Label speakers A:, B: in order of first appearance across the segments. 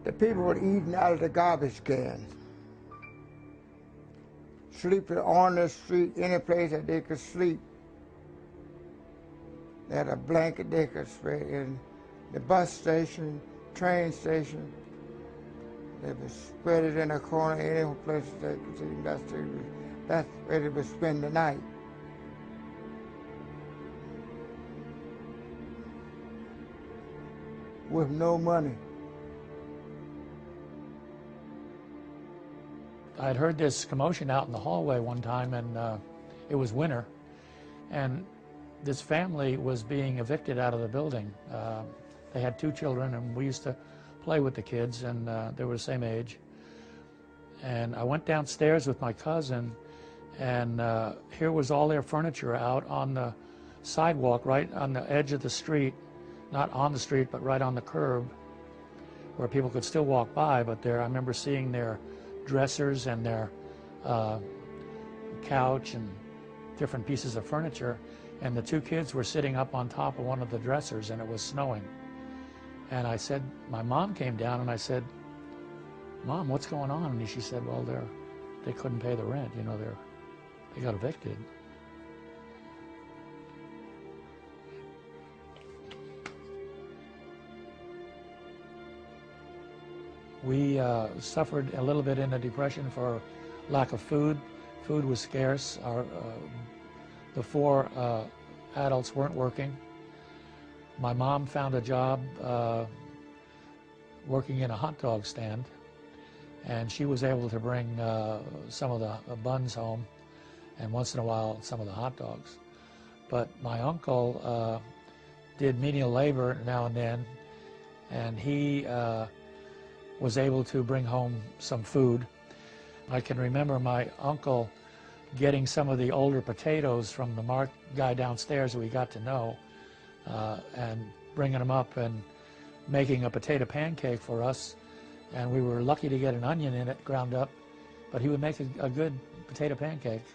A: The people were eating out of the garbage cans, sleeping on the street, any place that they could sleep. They had a blanket they could spread in the bus station, train station. They would spread it in a corner, any place they could see. That's where they would spend the night. With no money.
B: I'd heard this commotion out in the hallway one time, and it was winter, and this family was being evicted out of the building. They had 2 children, and we used to play with the kids, and they were the same age. And I went downstairs with my cousin, and here was all their furniture out on the sidewalk, right on the edge of the street, not on the street, but right on the curb, where people could still walk by. But there, I remember seeing their dressers and their couch and different pieces of furniture, and the 2 kids were sitting up on top of one of the dressers, and it was snowing. And I said, my mom came down, and I said, Mom, what's going on? And she said, well, they couldn't pay the rent, you know, they got evicted. We suffered a little bit in the Depression for lack of food. Food was scarce. The 4 adults weren't working. My mom found a job working in a hot dog stand, and she was able to bring some of the buns home, and once in a while some of the hot dogs. But my uncle did menial labor now and then, and he was able to bring home some food. I can remember my uncle getting some of the older potatoes from the guy downstairs that we got to know, and bringing them up and making a potato pancake for us. And we were lucky to get an onion in it, ground up, but he would make a good potato pancake.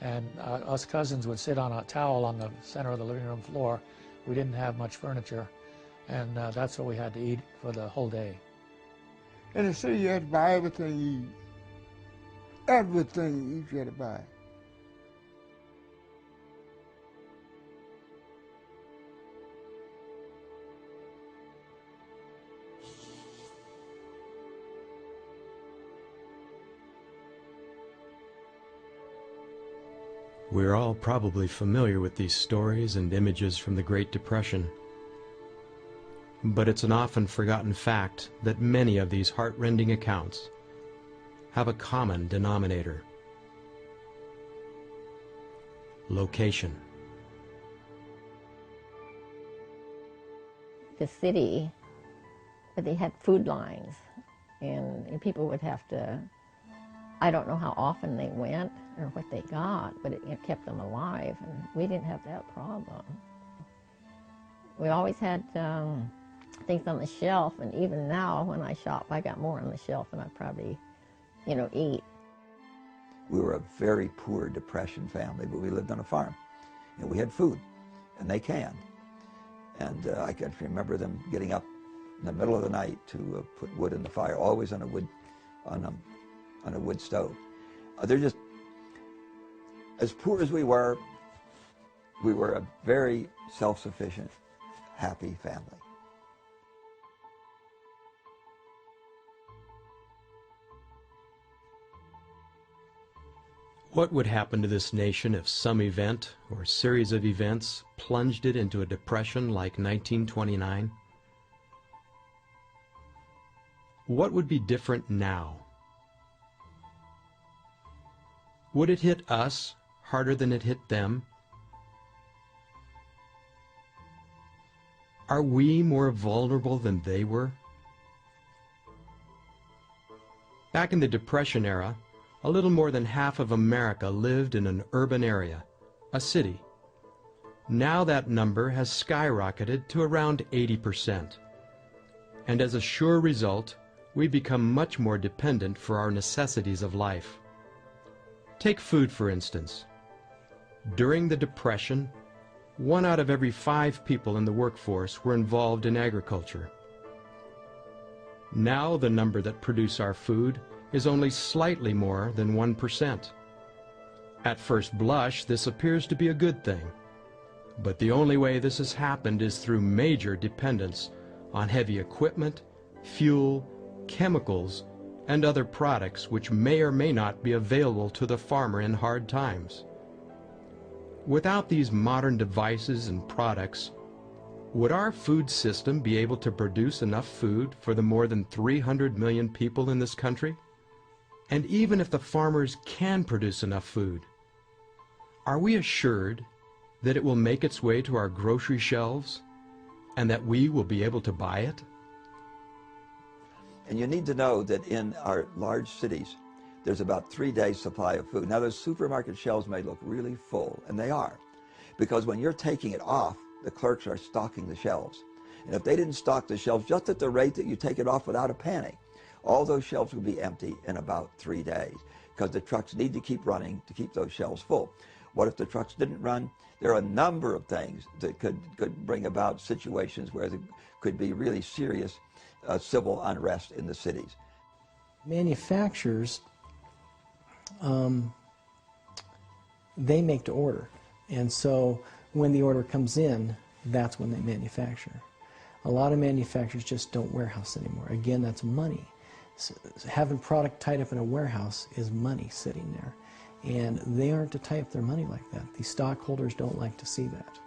B: And us cousins would sit on a towel on the center of the living room floor. We didn't have much furniture, and that's what we had to eat for the whole day.
A: In the city, you had to buy everything you eat. Everything you eat, you had to buy.
C: We're all probably familiar with these stories and images from the Great Depression. But it's an often forgotten fact that many of these heartrending accounts have a common denominator: location.
D: The city, but they had food lines, and people would have to, I don't know how often they went or what they got, but it kept them alive, and we didn't have that problem. We always had things on the shelf, and even now when I shop, I got more on the shelf than I probably, eat.
E: We were a very poor Depression family, but we lived on a farm, and we had food, and they canned. And I can remember them getting up in the middle of the night to put wood in the fire, always on a wood stove. They're just, as poor as we were a very self-sufficient, happy family.
C: What would happen to this nation if some event or series of events plunged it into a depression like 1929? What would be different now? Would it hit us harder than it hit them? Are we more vulnerable than they were? Back in the Depression era, a little more than half of America lived in an urban area, a city. Now that number has skyrocketed to around 80%. And as a sure result, we become much more dependent for our necessities of life. Take food, for instance. During the Depression, 1 out of every 5 people in the workforce were involved in agriculture. Now the number that produce our food is only slightly more than 1%. At first blush, this appears to be a good thing. But the only way this has happened is through major dependence on heavy equipment, fuel, chemicals, and other products which may or may not be available to the farmer in hard times. Without these modern devices and products, would our food system be able to produce enough food for the more than 300 million people in this country? And even if the farmers can produce enough food, are we assured that it will make its way to our grocery shelves and that we will be able to buy it?
E: And you need to know that in our large cities, there's about 3 days' supply of food. Now, those supermarket shelves may look really full, and they are, because when you're taking it off, the clerks are stocking the shelves. And if they didn't stock the shelves just at the rate that you take it off without a panic, all those shelves will be empty in about 3 days, because the trucks need to keep running to keep those shelves full. What if the trucks didn't run? There are a number of things that could bring about situations where there could be really serious civil unrest in the cities.
F: Manufacturers, they make to order. And so when the order comes in, that's when they manufacture. A lot of manufacturers just don't warehouse anymore. Again, that's money. So having product tied up in a warehouse is money sitting there. And they aren't to tie up their money like that. The stockholders don't like to see that.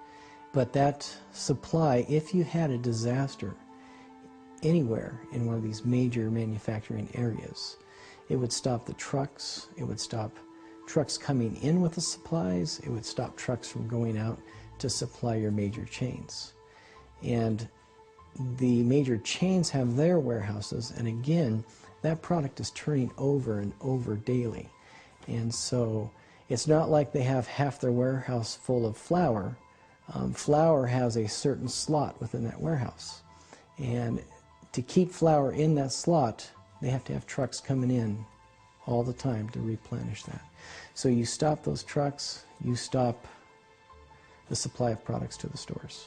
F: But that supply, if you had a disaster anywhere in one of these major manufacturing areas, it would stop the trucks, it would stop trucks coming in with the supplies, it would stop trucks from going out to supply your major chains. And the major chains have their warehouses, and again, that product is turning over and over daily. And so it's not like they have half their warehouse full of flour. Flour has a certain slot within that warehouse. And to keep flour in that slot, they have to have trucks coming in all the time to replenish that. So you stop those trucks, you stop the supply of products to the stores.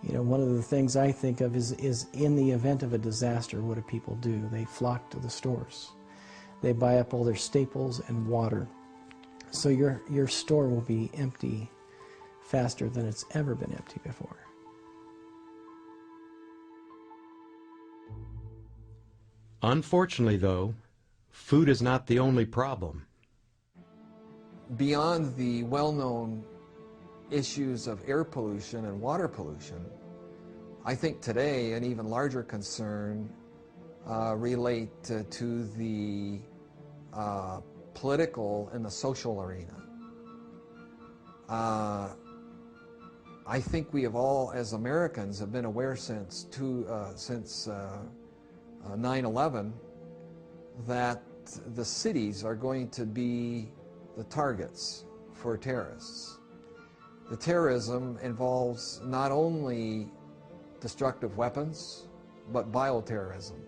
F: You know, one of the things I think of is in the event of a disaster, what do people do? They flock to the stores. They buy up all their staples and water. So your store will be empty faster than it's ever been empty before.
C: Unfortunately, though, food is not the only problem.
G: Beyond the well-known issues of air pollution and water pollution, I think today an even larger concern relate to the political and the social arena. I think we have all, as Americans, have been aware since 9/11 that the cities are going to be the targets for terrorists. The terrorism involves not only destructive weapons, but bioterrorism.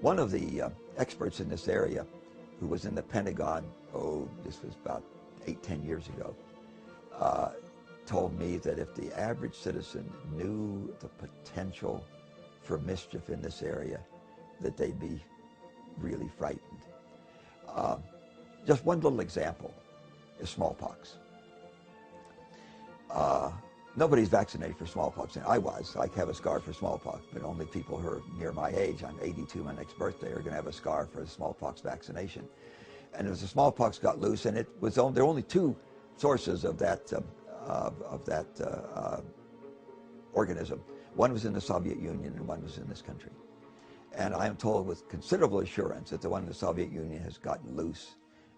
E: One of the experts in this area, who was in the Pentagon, this was about 8-10 years ago, told me that if the average citizen knew the potential for mischief in this area, that they'd be really frightened. Just one little example is smallpox. Nobody's vaccinated for smallpox. And I have a scar for smallpox, but only people who are near my age, I'm 82, my next birthday, are going to have a scar for the smallpox vaccination. And as the smallpox got loose, and there were only two sources of that organism. One was in the Soviet Union and one was in this country. And I am told with considerable assurance that the one in the Soviet Union has gotten loose,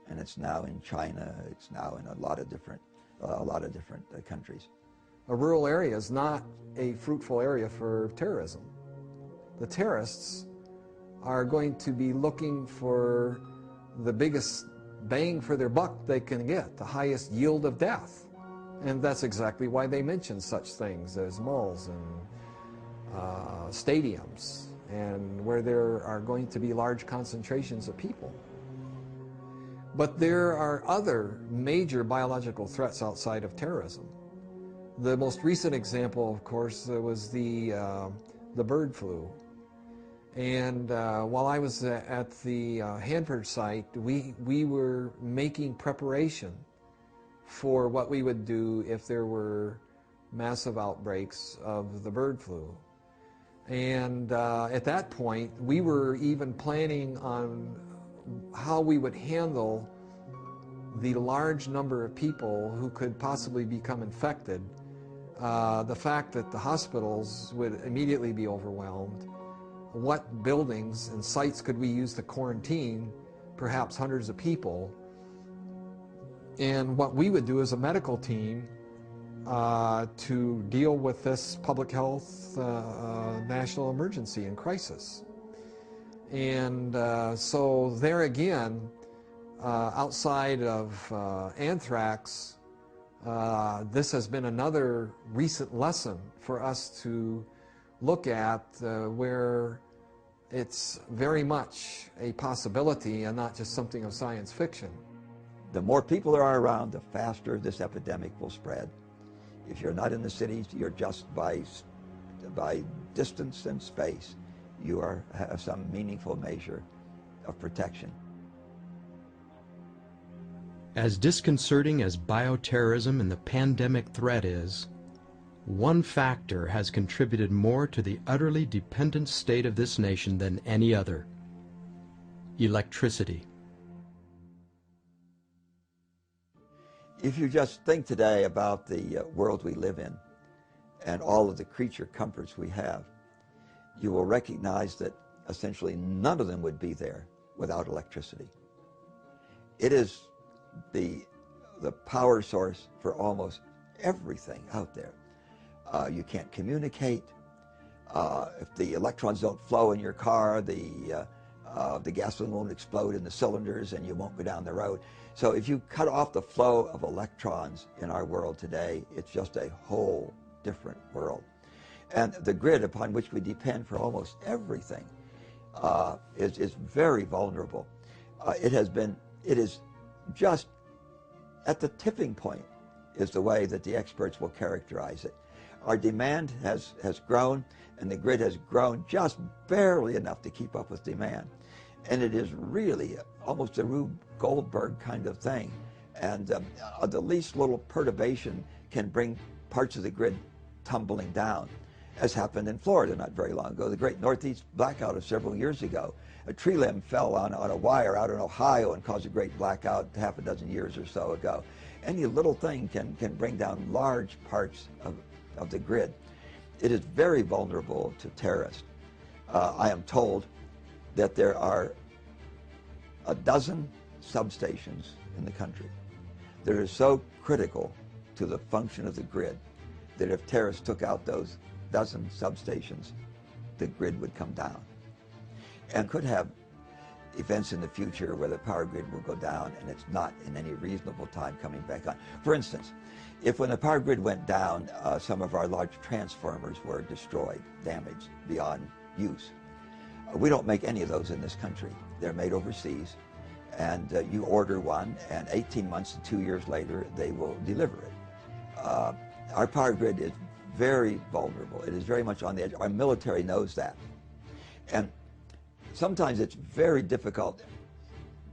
E: and it's now in China, it's now in a lot of different countries.
G: A rural area is not a fruitful area for terrorism. The terrorists are going to be looking for the biggest bang for their buck they can get, the highest yield of death. And that's exactly why they mention such things as malls and stadiums, and where there are going to be large concentrations of people. But there are other major biological threats outside of terrorism. The most recent example, of course, was the bird flu. And while I was at the Hanford site, we were making preparation for what we would do if there were massive outbreaks of the bird flu. And at that point, we were even planning on how we would handle the large number of people who could possibly become infected. The fact that the hospitals would immediately be overwhelmed. What buildings and sites could we use to quarantine perhaps hundreds of people? And what we would do as a medical team to deal with this public health national emergency and crisis. And so there again, outside of anthrax, this has been another recent lesson for us to look at where it's very much a possibility and not just something of science fiction.
E: The more people there are around, the faster this epidemic will spread. If you're not in the cities, you're just by distance and space, you have some meaningful measure of protection.
C: As disconcerting as bioterrorism and the pandemic threat is, one factor has contributed more to the utterly dependent state of this nation than any other: electricity.
E: If you just think today about the world we live in and all of the creature comforts we have, you will recognize that essentially none of them would be there without electricity. It is the power source for almost everything out there. You can't communicate. If the electrons don't flow in your car, the gasoline won't explode in the cylinders and you won't go down the road. So if you cut off the flow of electrons in our world today, it's just a whole different world. And the grid upon which we depend for almost everything is very vulnerable. It is just at the tipping point is the way that the experts will characterize it. Our demand has grown, and the grid has grown just barely enough to keep up with demand. And it is really almost a Rube Goldberg kind of thing. And the least little perturbation can bring parts of the grid tumbling down, as happened in Florida not very long ago. The great Northeast blackout of several years ago. A tree limb fell on a wire out in Ohio and caused a great blackout half a dozen years or so ago. Any little thing can bring down large parts of the grid. It is very vulnerable to terrorists. I am told that there are a dozen substations in the country that are so critical to the function of the grid that if terrorists took out those dozen substations, the grid would come down. And could have events in the future where the power grid will go down and it's not in any reasonable time coming back on. For instance, if when the power grid went down, some of our large transformers were destroyed, damaged beyond use. We don't make any of those in this country. They're made overseas, and you order one, and 18 months to 2 years later, they will deliver it. Our power grid is very vulnerable. It is very much on the edge. Our military knows that. And sometimes it's very difficult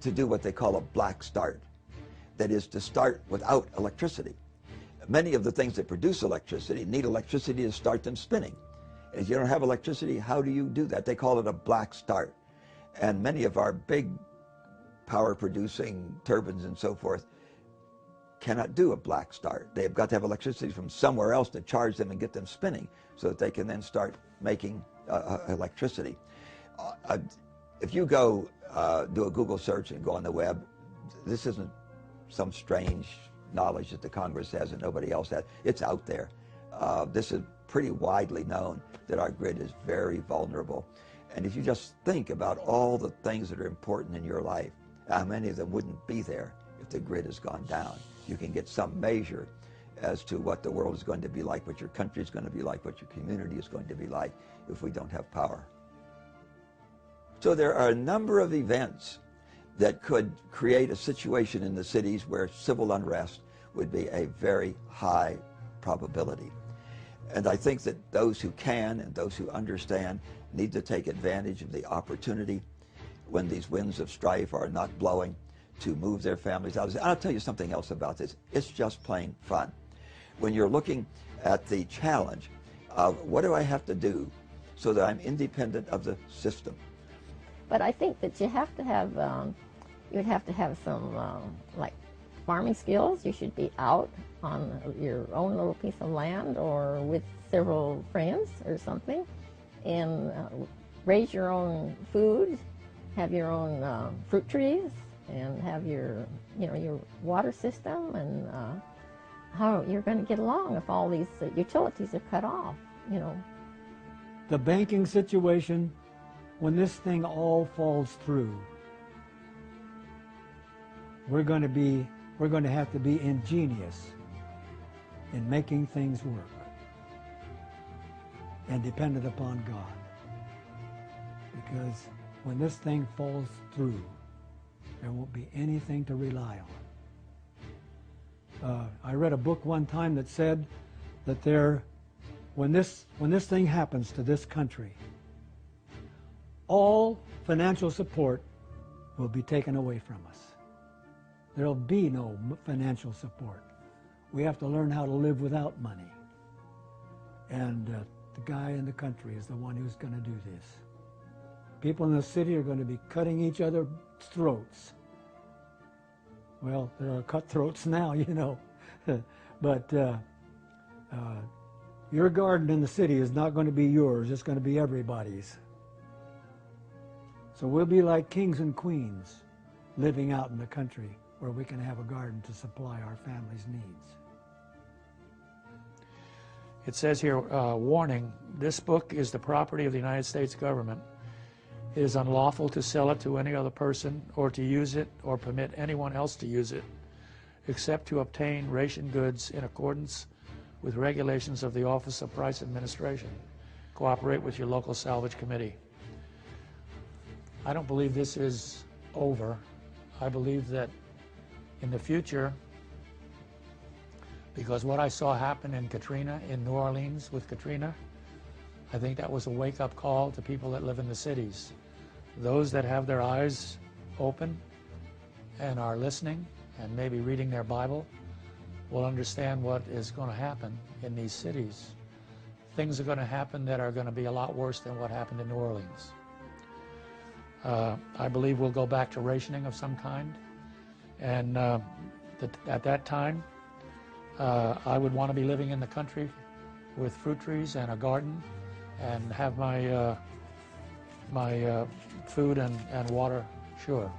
E: to do what they call a black start. That is, to start without electricity. Many of the things that produce electricity need electricity to start them spinning. If you don't have electricity, how do you do that? They call it a black start. And many of our big power-producing turbines and so forth cannot do a black start. They've got to have electricity from somewhere else to charge them and get them spinning so that they can then start making electricity. If you go do a Google search and go on the web, this isn't some strange knowledge that the Congress has and nobody else has. It's out there. This is pretty widely known that our grid is very vulnerable. And if you just think about all the things that are important in your life, how many of them wouldn't be there if the grid has gone down? You can get some measure as to what the world is going to be like, what your country is going to be like, what your community is going to be like if we don't have power. So there are a number of events that could create a situation in the cities where civil unrest would be a very high probability. And I think that those who can and those who understand need to take advantage of the opportunity when these winds of strife are not blowing to move their families out. I'll tell you something else about this. It's just plain fun. When you're looking at the challenge of what do I have to do so that I'm independent of the system.
D: But I think that you have to have, you would have to have some like farming skills. You should be out on your own little piece of land or with several friends or something and raise your own food, have your own fruit trees, and have your, your water system, and how you're going to get along if all these utilities are cut off,
H: The banking situation, when this thing all falls through, we're going to have to be ingenious in making things work and dependent upon God. Because when this thing falls through, there won't be anything to rely on. I read a book one time that said that when this thing happens to this country, all financial support will be taken away from us. There'll be no financial support. We have to learn how to live without money. And the guy in the country is the one who's going to do this. People in the city are going to be cutting each other's throats. Well, there are cutthroats now, but your garden in the city is not going to be yours. It's going to be everybody's. So we'll be like kings and queens living out in the country where we can have a garden to supply our family's needs.
B: It says here, warning, this book is the property of the United States government. It is unlawful to sell it to any other person or to use it or permit anyone else to use it, except to obtain ration goods in accordance with regulations of the Office of Price Administration. Cooperate with your local salvage committee. I don't believe this is over. I believe that in the future, because what I saw happen in Katrina, in New Orleans with Katrina, I think that was a wake-up call to people that live in the cities. Those that have their eyes open and are listening and maybe reading their Bible will understand what is going to happen in these cities. Things are going to happen that are going to be a lot worse than what happened in New Orleans. I believe we'll go back to rationing of some kind, and at that time I would want to be living in the country with fruit trees and a garden and have my food and water sure.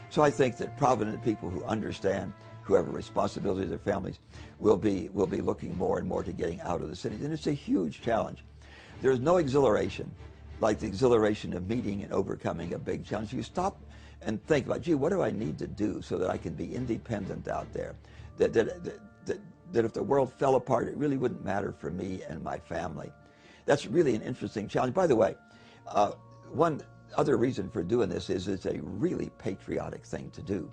E: So I think that provident people who understand, who have a responsibility to their families, will be looking more and more to getting out of the cities. And it's a huge challenge. There's no exhilaration like the exhilaration of meeting and overcoming a big challenge. You stop and think about, gee, what do I need to do so that I can be independent out there? That if the world fell apart, it really wouldn't matter for me and my family. That's really an interesting challenge. By the way, one other reason for doing this is it's a really patriotic thing to do.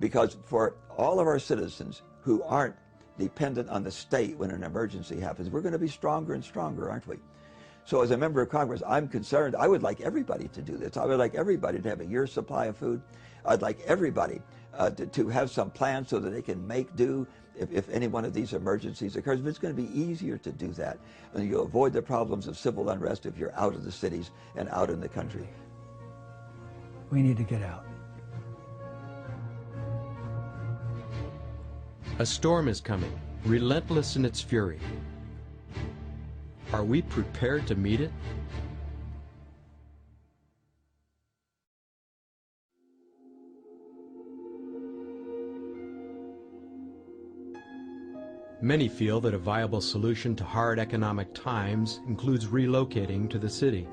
E: Because for all of our citizens who aren't dependent on the state when an emergency happens, we're going to be stronger and stronger, aren't we? So as a member of Congress, I'm concerned. I would like everybody to do this. I would like everybody to have a year's supply of food. I'd like everybody to have some plan so that they can make do if any one of these emergencies occurs. But it's going to be easier to do that. And you'll avoid the problems of civil unrest if you're out of the cities and out in the country.
H: We need to get out.
C: A storm is coming, relentless in its fury. Are we prepared to meet it? Many feel that a viable solution to hard economic times includes relocating to the city.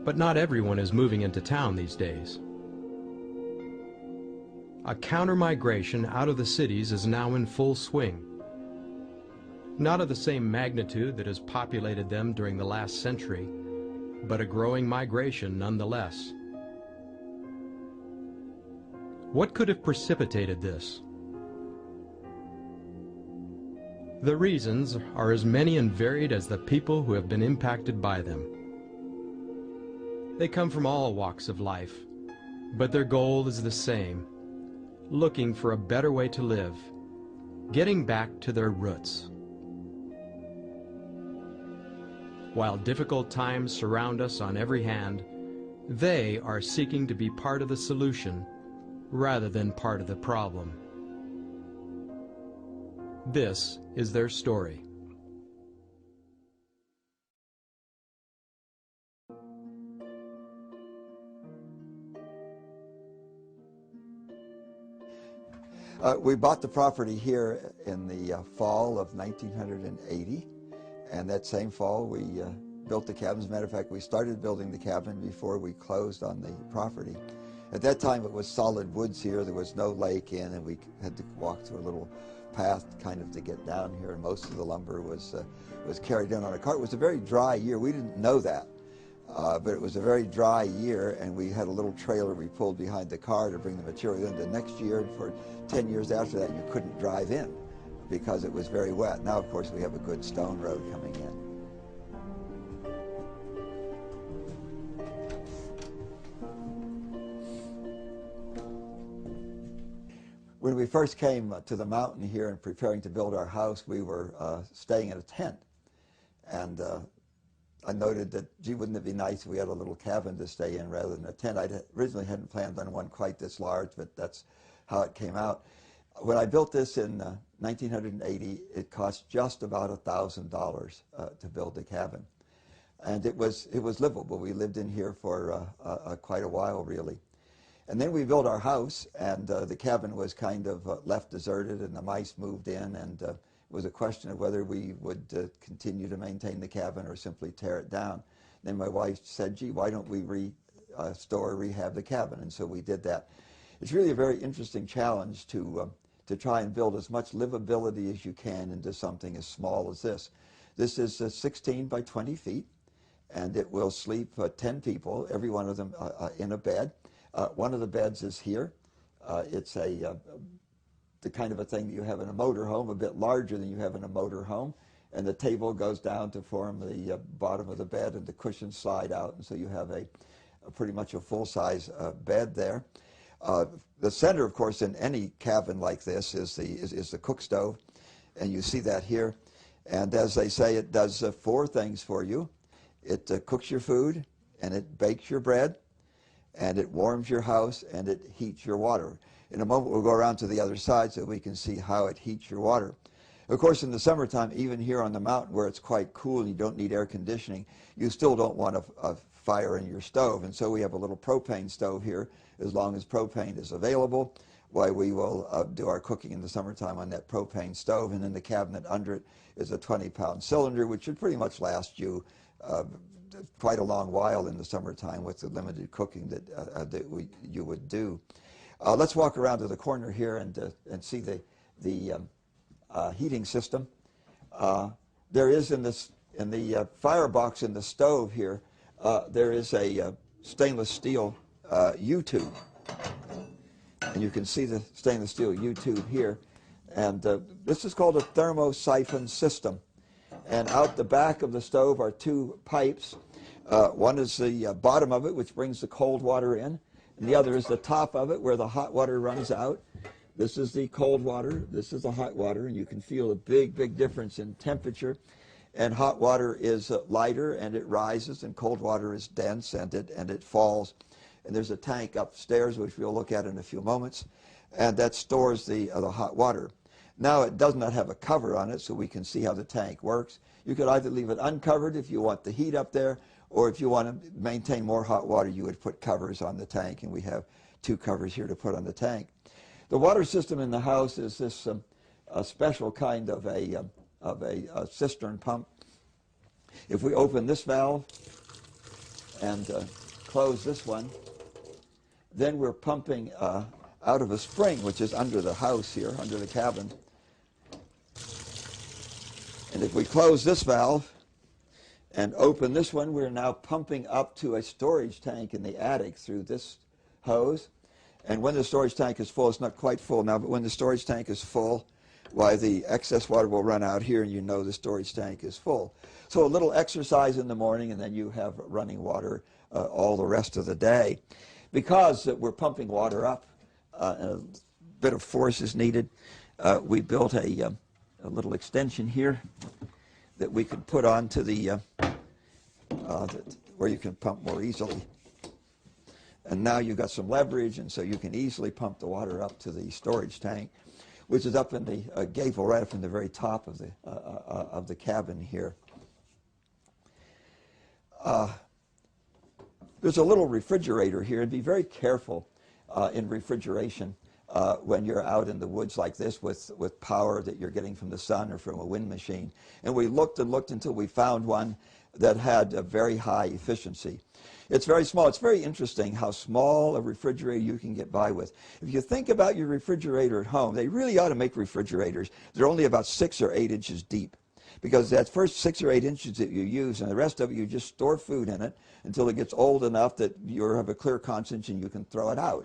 C: But not everyone is moving into town these days. A counter-migration out of the cities is now in full swing. Not of the same magnitude that has populated them during the last century, but a growing migration nonetheless. What could have precipitated this? The reasons are as many and varied as the people who have been impacted by them. They come from all walks of life, but their goal is the same: looking for a better way to live, getting back to their roots. While difficult times surround us on every hand, they are seeking to be part of the solution rather than part of the problem. This is their story.
E: We bought the property here in the fall of 1980, and that same fall we built the cabin. As a matter of fact, we started building the cabin before we closed on the property. At that time it was solid woods here. There was no lake in, and we had to walk through a little path kind of to get down here, and most of the lumber was carried in on a cart. It was a very dry year. We didn't know that. But it was a very dry year, and we had a little trailer we pulled behind the car to bring the material in. The next year, for 10 years after that, you couldn't drive in because it was very wet. Now, of course, we have a good stone road coming in. When we first came to the mountain here and preparing to build our house, we were staying in a tent. And I noted that, gee, wouldn't it be nice if we had a little cabin to stay in rather than a tent? I originally hadn't planned on one quite this large, but that's how it came out. When I built this in 1980, it cost just about $1,000 to build the cabin. And it was livable. We lived in here for quite a while, really. And then we built our house, and the cabin was kind of left deserted, and the mice moved in, and it was a question of whether we would continue to maintain the cabin or simply tear it down. Then my wife said, gee, why don't we rehab the cabin? And so we did that. It's really a very interesting challenge to try and build as much livability as you can into something as small as this. This is 16 by 20 feet, and it will sleep 10 people, every one of them in a bed. One of the beds is here. It's the kind of a thing that you have in a motorhome, a bit larger than you have in a motorhome. And the table goes down to form the bottom of the bed, and the cushions slide out, and so you have a pretty much a full-size bed there. The center, of course, in any cabin like this is the cook stove, and you see that here. And as they say, it does 4 things for you. It cooks your food, and it bakes your bread, and it warms your house, and it heats your water. In a moment, we'll go around to the other side so we can see how it heats your water. Of course, in the summertime, even here on the mountain where it's quite cool and you don't need air conditioning, you still don't want a fire in your stove. And so we have a little propane stove here. As long as propane is available, why, we will do our cooking in the summertime on that propane stove. And in the cabinet under it is a 20-pound cylinder, which should pretty much last you quite a long while in the summertime with the limited cooking that you would do. Let's walk around to the corner here and see the heating system. There is in the firebox in the stove here, there is a stainless steel U-tube. And you can see the stainless steel U-tube here. And this is called a thermosiphon system. And out the back of the stove are 2 pipes. One is the bottom of it, which brings the cold water in, and the other is the top of it, where the hot water runs out. This is the cold water, this is the hot water, and you can feel a big, big difference in temperature. And hot water is lighter, and it rises, and cold water is dense, and it falls. And there's a tank upstairs, which we'll look at in a few moments, and that stores the hot water. Now, it does not have a cover on it, so we can see how the tank works. You could either leave it uncovered if you want the heat up there, or if you want to maintain more hot water, you would put covers on the tank, and we have 2 covers here to put on the tank. The water system in the house is this a special kind of a cistern pump. If we open this valve and close this one, then we're pumping out of a spring, which is under the house here, under the cabin. And if we close this valve and open this one, we're now pumping up to a storage tank in the attic through this hose. And when the storage tank is full, it's not quite full now, but when the storage tank is full, why the excess water will run out here and you know the storage tank is full. So a little exercise in the morning and then you have running water all the rest of the day. Because we're pumping water up, a bit of force is needed. We built a little extension here that we could put onto the where you can pump more easily. And now you've got some leverage, and so you can easily pump the water up to the storage tank, which is up in the gable, right up in the very top of the cabin here. There's a little refrigerator here, and be very careful in refrigeration when you're out in the woods like this with power that you're getting from the sun or from a wind machine. And we looked and looked until we found one that had a very high efficiency. It's very small. It's very interesting how small a refrigerator you can get by with. If you think about your refrigerator at home, they really ought to make refrigerators. They're only about 6 or 8 inches deep, because that first 6 or 8 inches that you use and the rest of it, you just store food in it until it gets old enough that you have a clear conscience and you can throw it out.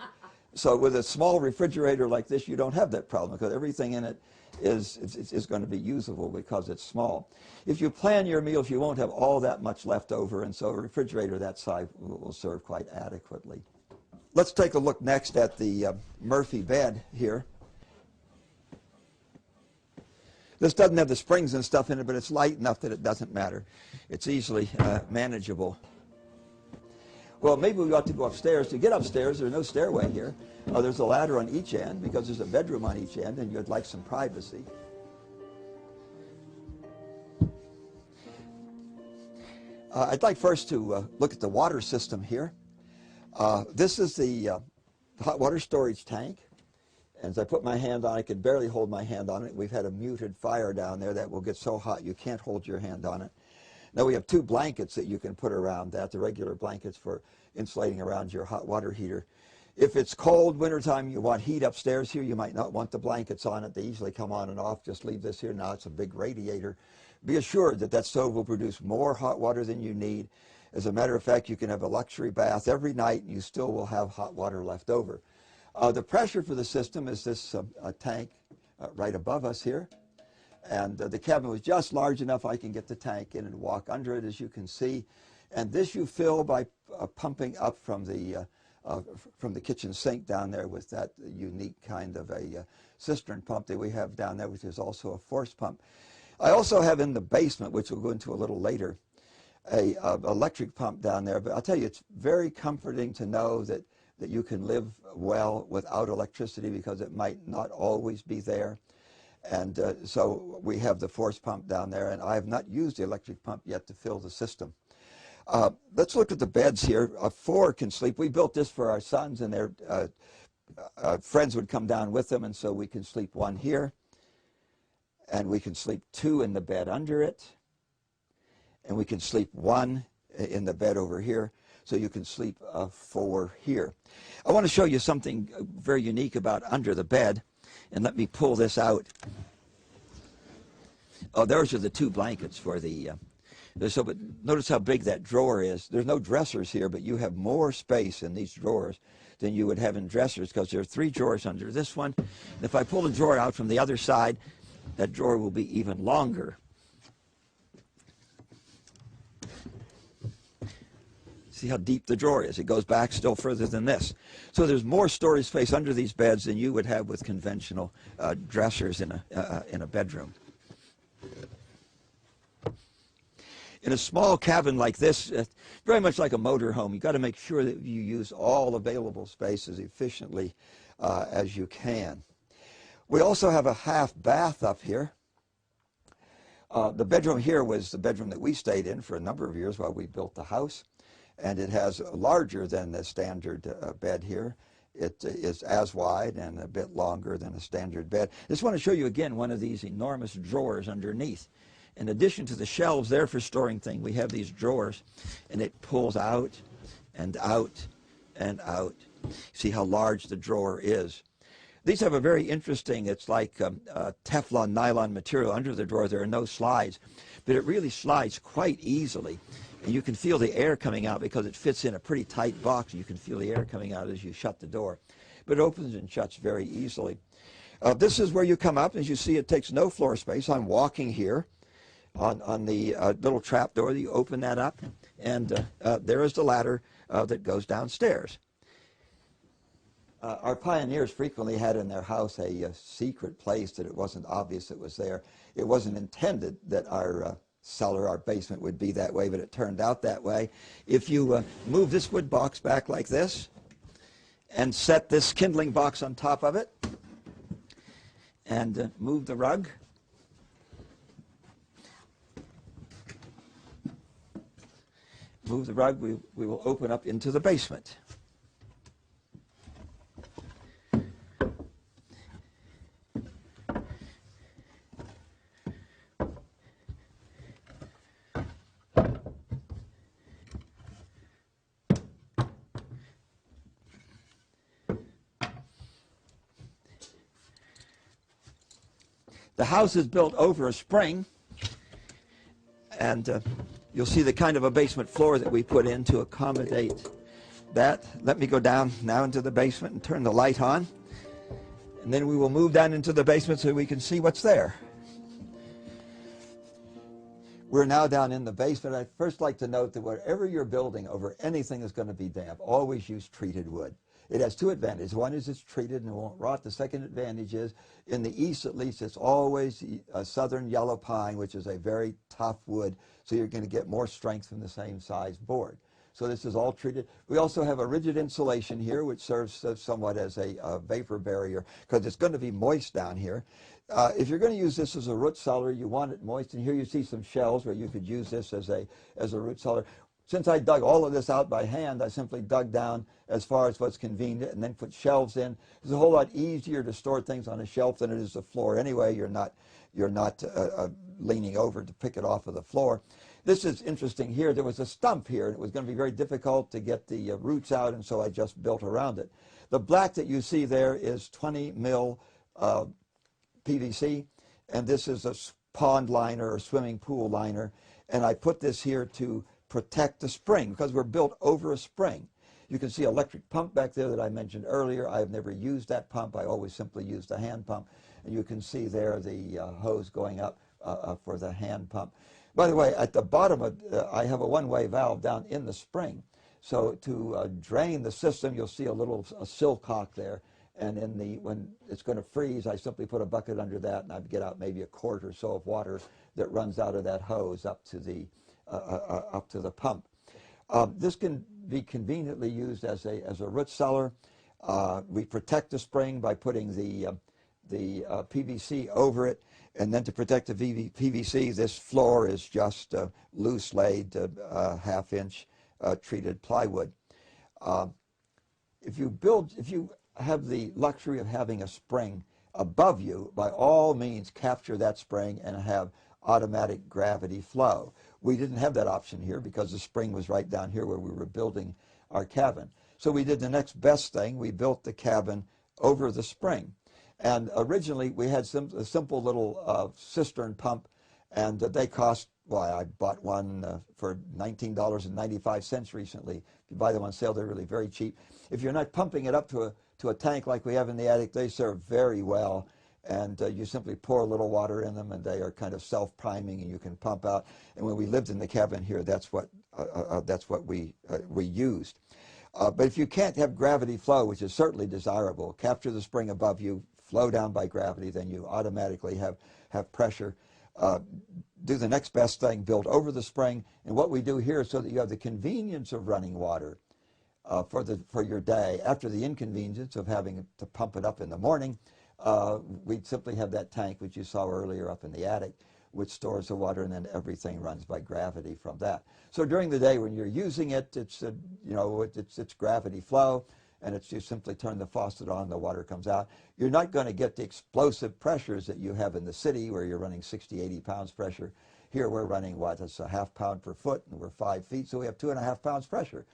E: So with a small refrigerator like this, you don't have that problem, because everything in it is going to be usable because it's small. If you plan your meals, you won't have all that much left over, and so a refrigerator that size will serve quite adequately. Let's take a look next at the Murphy bed here. This doesn't have the springs and stuff in it, but it's light enough that it doesn't matter. It's easily manageable. Well, maybe we ought to go upstairs. To get upstairs, there's no stairway here. There's a ladder on each end, because there's a bedroom on each end, and you'd like some privacy. I'd like first to look at the water system here. This is the hot water storage tank. As I put my hand on it, I could barely hold my hand on it. We've had a muted fire down there that will get so hot you can't hold your hand on it. Now we have 2 blankets that you can put around that, the regular blankets for insulating around your hot water heater. If it's cold wintertime, you want heat upstairs here, you might not want the blankets on it. They easily come on and off. Just leave this here. Now it's a big radiator. Be assured that that stove will produce more hot water than you need. As a matter of fact, you can have a luxury bath every night and you still will have hot water left over. The pressure for the system is this tank right above us here. And the cabin was just large enough I can get the tank in and walk under it, as you can see. And this you fill by pumping up from the kitchen sink down there with that unique kind of a cistern pump that we have down there, which is also a force pump. I also have in the basement, which we'll go into a little later, a electric pump down there. But I'll tell you, it's very comforting to know that you can live well without electricity, because it might not always be there. And so we have the force pump down there, and I have not used the electric pump yet to fill the system. Let's look at the beds here. 4 can sleep. We built this for our sons, and their friends would come down with them, and so we can sleep 1 here, and we can sleep 2 in the bed under it, and we can sleep 1 in the bed over here, so you can sleep 4 here. I want to show you something very unique about under the bed. And let me pull this out. Oh, those are the 2 blankets for the, but notice how big that drawer is. There's no dressers here, but you have more space in these drawers than you would have in dressers, because there are 3 drawers under this one. And if I pull the drawer out from the other side, that drawer will be even longer. See how deep the drawer is. It goes back still further than this. So there's more storage space under these beds than you would have with conventional dressers in a bedroom. In a small cabin like this, very much like a motor home, you've got to make sure that you use all available space as efficiently as you can. We also have a half bath up here. The bedroom here was the bedroom that we stayed in for a number of years while we built the house. And it has larger than the standard bed here. It is as wide and a bit longer than a standard bed. I just want to show you again one of these enormous drawers underneath. In addition to the shelves there for storing things, we have these drawers, and it pulls out and out and out. See how large the drawer is. These have a very interesting, it's like Teflon nylon material under the drawer. There are no slides, but it really slides quite easily. And you can feel the air coming out because it fits in a pretty tight box. You can feel the air coming out as you shut the door. But it opens and shuts very easily. This is where you come up. As you see, it takes no floor space. I'm walking here on the little trap door. You open that up, and there is the ladder that goes downstairs. Our pioneers frequently had in their house a secret place that it wasn't obvious it was there. It wasn't intended that our cellar, our basement would be that way, but it turned out that way. If you move this wood box back like this and set this kindling box on top of it and move the rug, we will open up into the basement. The house is built over a spring, and you'll see the kind of a basement floor that we put in to accommodate that. Let me go down now into the basement and turn the light on, and then we will move down into the basement so we can see what's there. We're now down in the basement. I'd first like to note that whatever you're building over anything that's going to be damp, always use treated wood. It has two advantages. One is it's treated and it won't rot. The second advantage is, in the east at least, it's always a southern yellow pine, which is a very tough wood, so you're going to get more strength from the same size board. So this is all treated. We also have a rigid insulation here, which serves somewhat as a vapor barrier, because it's going to be moist down here. If you're going to use this as a root cellar, you want it moist, and here you see some shelves where you could use this as a root cellar. Since I dug all of this out by hand, I simply dug down as far as what's convenient and then put shelves in. It's a whole lot easier to store things on a shelf than it is the floor anyway. You're not leaning over to pick it off of the floor. This is interesting here. There was a stump here, and it was going to be very difficult to get the roots out, and so I just built around it. The black that you see there is 20 mil PVC, and this is a pond liner or swimming pool liner, and I put this here to protect the spring because we're built over a spring. You can see an electric pump back there that I mentioned earlier. I've never used that pump. I always simply use the hand pump, and you can see there the hose going up for the hand pump. By the way, at the bottom of I have a one-way valve down in the spring, so to drain the system, you'll see a little silcock there, and when it's going to freeze, I simply put a bucket under that, and I get out maybe a quart or so of water that runs out of that hose up to the pump. This can be conveniently used as a root cellar. We protect the spring by putting the PVC over it, and then to protect the PVC, this floor is just loose laid half-inch treated plywood. If you have the luxury of having a spring above you, by all means capture that spring and have automatic gravity flow. We didn't have that option here because the spring was right down here where we were building our cabin. So we did the next best thing. We built the cabin over the spring. And originally we had a simple little cistern pump, and they cost, well, I bought one for $19.95 recently. If you buy them on sale, they're really very cheap. If you're not pumping it up to a tank like we have in the attic, they serve very well. And you simply pour a little water in them, and they are kind of self-priming, and you can pump out. And when we lived in the cabin here, that's what we used. But if you can't have gravity flow, which is certainly desirable, capture the spring above you, flow down by gravity, then you automatically have pressure. Do the next best thing, build over the spring. And what we do here is so that you have the convenience of running water for your day. After the inconvenience of having to pump it up in the morning, we'd simply have that tank, which you saw earlier up in the attic, which stores the water, and then everything runs by gravity from that. So during the day when you're using it, it's gravity flow, and you simply turn the faucet on, the water comes out. You're not going to get the explosive pressures that you have in the city where you're running 60, 80 pounds pressure. Here we're running, it's a half pound per foot, and we're 5 feet, so we have 2.5 pounds pressure.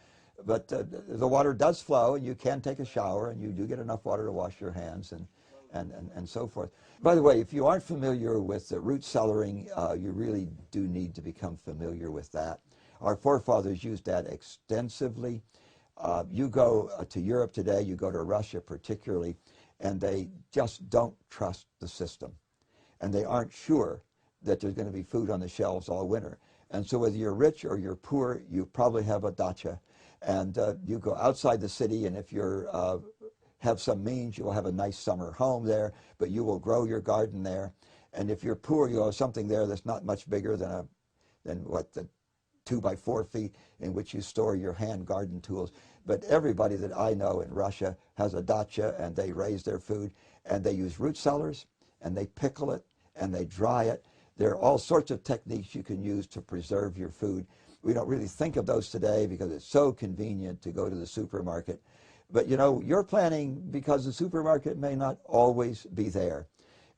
E: But the water does flow, and you can take a shower, and you do get enough water to wash your hands and so forth. By the way, if you aren't familiar with root cellaring, you really do need to become familiar with that. Our forefathers used that extensively. You go to Europe today, you go to Russia particularly, and they just don't trust the system. And they aren't sure that there's going to be food on the shelves all winter. And so whether you're rich or you're poor, you probably have a dacha. And you go outside the city, and if you're have some means, you'll have a nice summer home there, but you will grow your garden there. And if you're poor, you'll have something there that's not much bigger than the 2 by 4 feet in which you store your hand garden tools. But everybody that I know in Russia has a dacha, and they raise their food, and they use root cellars, and they pickle it, and they dry it. There are all sorts of techniques you can use to preserve your food. We don't really think of those today because it's so convenient to go to the supermarket. But you know, you're planning because the supermarket may not always be there.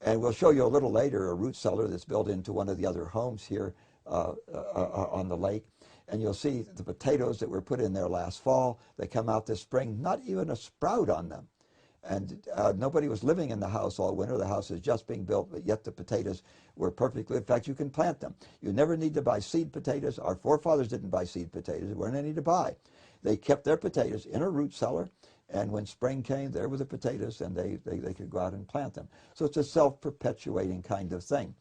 E: And we'll show you a little later a root cellar that's built into one of the other homes here on the lake. And you'll see the potatoes that were put in there last fall. They come out this spring, not even a sprout on them. And nobody was living in the house all winter. The house is just being built, but yet the potatoes were perfectly, in fact, you can plant them. You never need to buy seed potatoes. Our forefathers didn't buy seed potatoes. There weren't any to buy. They kept their potatoes in a root cellar, and when spring came, there were the potatoes, and they could go out and plant them. So it's a self-perpetuating kind of thing.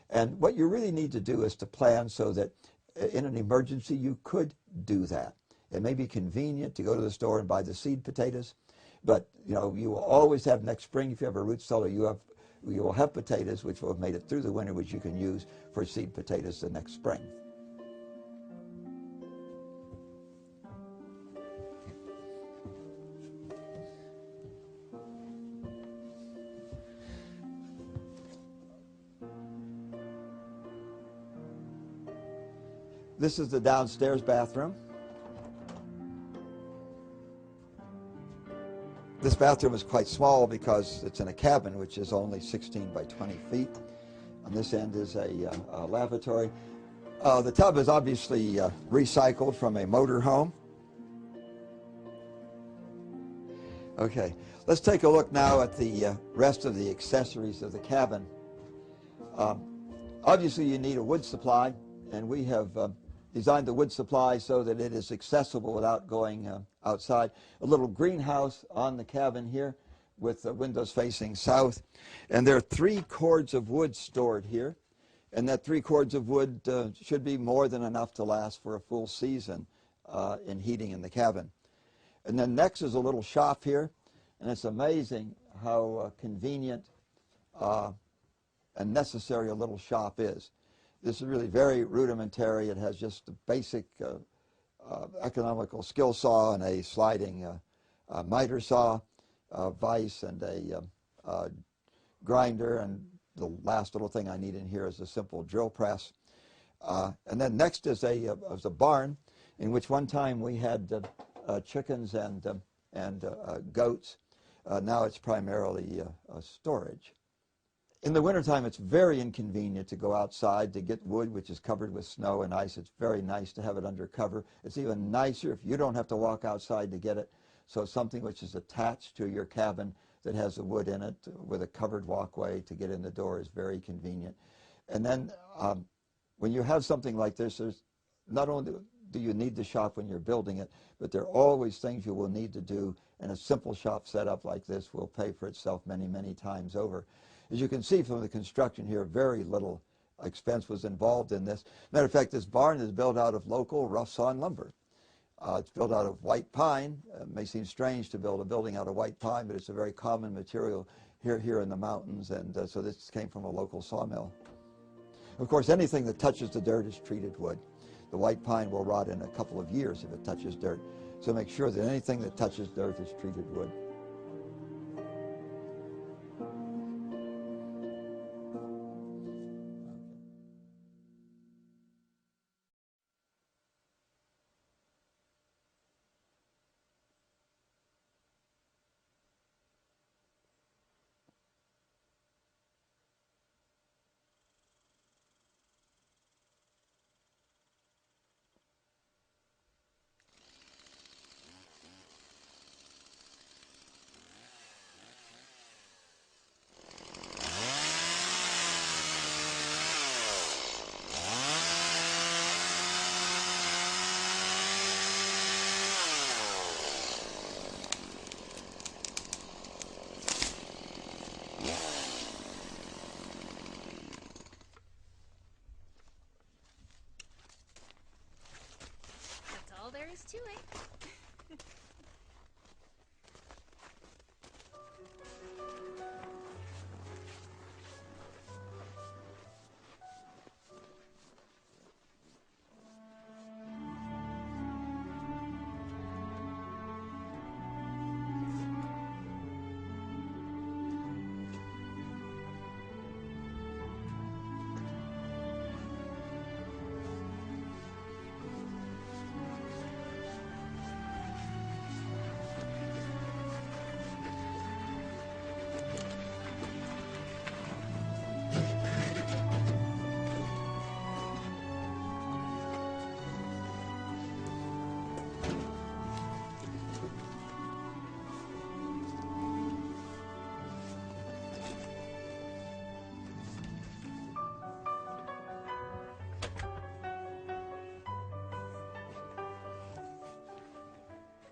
E: And what you really need to do is to plan so that in an emergency you could do that. It may be convenient to go to the store and buy the seed potatoes, but you know, you will always have next spring, if you have a root cellar, you will have potatoes which will have made it through the winter, which you can use for seed potatoes the next spring. This is the downstairs bathroom. This bathroom is quite small because it's in a cabin, which is only 16 by 20 feet. On this end is a lavatory. The tub is obviously recycled from a motor home. Okay, let's take a look now at the rest of the accessories of the cabin. Obviously you need a wood supply, and we have designed the wood supply so that it is accessible without going outside. A little greenhouse on the cabin here with the windows facing south. And there are 3 cords of wood stored here. And that 3 cords of wood should be more than enough to last for a full season in heating in the cabin. And then next is a little shop here. And it's amazing how convenient and necessary a little shop is. This is really very rudimentary. It has just a basic economical skill saw and a sliding miter saw, vise, and a grinder. And the last little thing I need in here is a simple drill press. And then next is a barn in which one time we had chickens and goats. Now it's primarily storage. In the wintertime, it's very inconvenient to go outside to get wood, which is covered with snow and ice. It's very nice to have it under cover. It's even nicer if you don't have to walk outside to get it. So something which is attached to your cabin that has the wood in it with a covered walkway to get in the door is very convenient. And then when you have something like this, there's not only do you need the shop when you're building it, but there are always things you will need to do, and a simple shop setup like this will pay for itself many, many times over. As you can see from the construction here, very little expense was involved in this. Matter of fact, this barn is built out of local rough-sawn lumber. It's built out of white pine. It may seem strange to build a building out of white pine, but it's a very common material here in the mountains, and so this came from a local sawmill. Of course, anything that touches the dirt is treated wood. The white pine will rot in a couple of years if it touches dirt. So make sure that anything that touches dirt is treated wood.
I: us to it.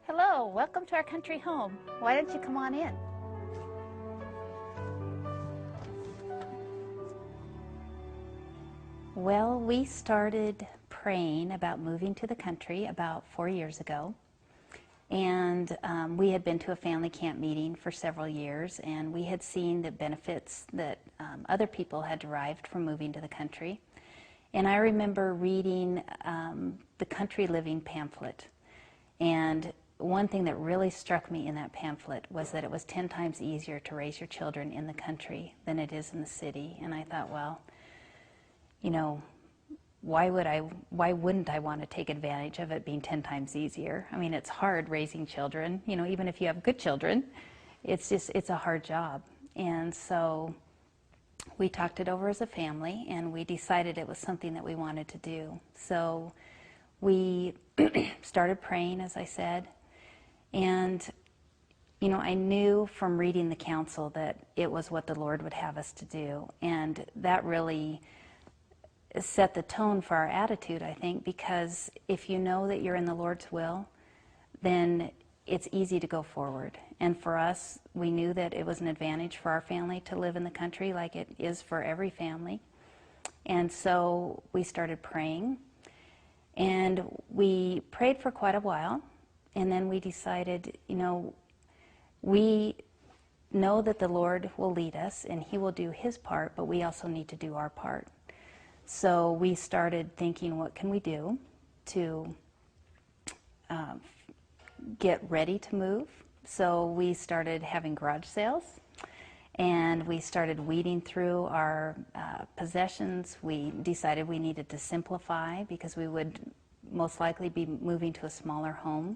I: Hello, welcome to our country home. Why don't you come on in? Well, we started praying about moving to the country about 4 years ago. And we had been to a family camp meeting for several years, and we had seen the benefits that other people had derived from moving to the country. And I remember reading the Country Living pamphlet. And one thing that really struck me in that pamphlet was that it was 10 times easier to raise your children in the country than it is in the city. And I thought, well, you know, why wouldn't I want to take advantage of it being 10 times easier? I mean, it's hard raising children, you know, even if you have good children, it's a hard job. And so we talked it over as a family, and we decided it was something that we wanted to do. So we started praying, as I said, and, you know, I knew from reading the counsel that it was what the Lord would have us to do, and that really set the tone for our attitude, I think, because if you know that you're in the Lord's will, then it's easy to go forward. And for us, we knew that it was an advantage for our family to live in the country like it is for every family. And so we started praying, and we prayed for quite a while, and then we decided, you know, we know that the Lord will lead us and He will do His part, but we also need to do our part. So we started thinking, what can we do to get ready to move? So we started having garage sales, and we started weeding through our possessions. We decided we needed to simplify because we would most likely be moving to a smaller home.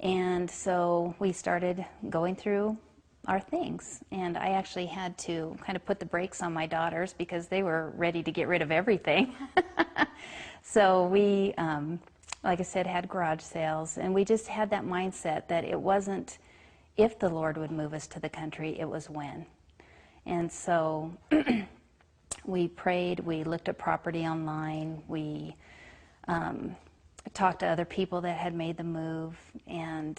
I: And so we started going through our things, and I actually had to kind of put the brakes on my daughters because they were ready to get rid of everything. So we, like I said, had garage sales, and we just had that mindset that it wasn't if the Lord would move us to the country, it was when. And so we prayed, we looked at property online, we talked to other people that had made the move, and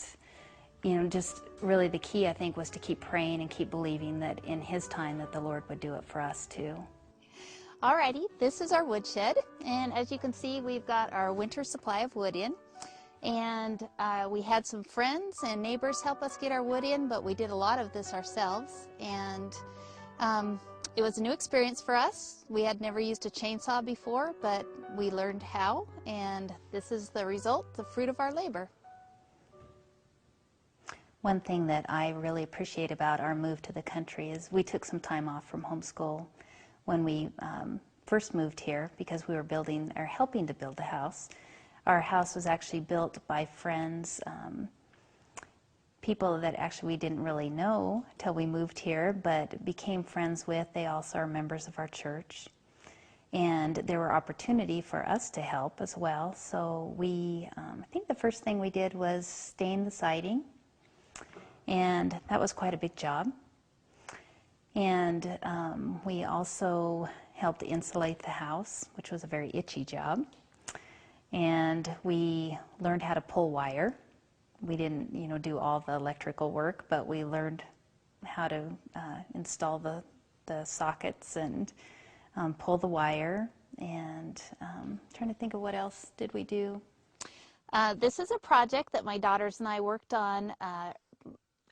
I: you know, just really the key, I think, was to keep praying and keep believing that in His time that the Lord would do it for us too. Alrighty, this is our woodshed, and as you can see, we've got our winter supply of wood in, and we had some friends and neighbors help us get our wood in, but we did a lot of this ourselves, and it was a new experience for us. We had never used a chainsaw before, but we learned how, and this is the result, the fruit of our labor. One thing that I really appreciate about our move to the country is we took some time off from homeschool when we first moved here because we were building or helping to build a house. Our house was actually built by friends, people that actually we didn't really know till we moved here, but became friends with. They also are members of our church. And there were opportunity for us to help as well. So we, I think the first thing we did was stain the siding. And that was quite a big job. And we also helped insulate the house, which was a very itchy job. And we learned how to pull wire. We didn't, you know, do all the electrical work, but we learned how to install the sockets and pull the wire. And trying to think of what else did we do. This is a project that my daughters and I worked on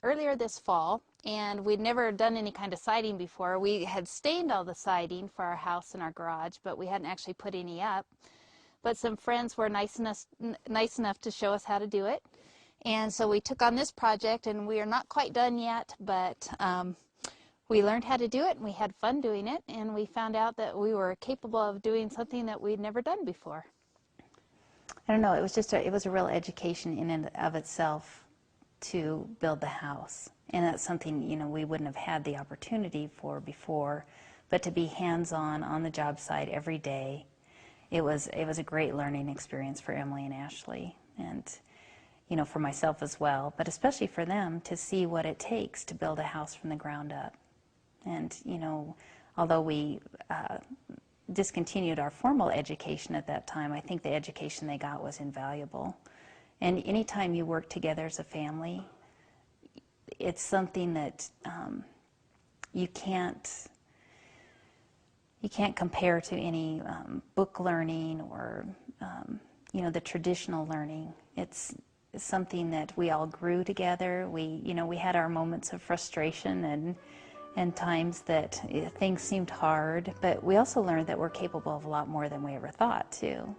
I: earlier this fall, and we'd never done any kind of siding before. We had stained all the siding for our house and our garage, but we hadn't actually put any up. But some friends were nice enough to show us how to do it. And so we took on this project, and we are not quite done yet, but we learned how to do it, and we had fun doing it, and we found out that we were capable of doing something that we'd never done before. I don't know, it was a real education in and of itself to build the house. And that's something, you know, we wouldn't have had the opportunity for before, but to be hands-on on the job site every day, it was a great learning experience for Emily and Ashley, and, you know, for myself as well, but especially for them to see what it takes to build a house from the ground up. And, you know, although we discontinued our formal education at that time, I think the education they got was invaluable. And anytime you work together as a family, it's something that you can't compare to any book learning or you know, the traditional learning. It's something that we all grew together. We had our moments of frustration and times that things seemed hard, but we also learned that we're capable of a lot more than we ever thought too.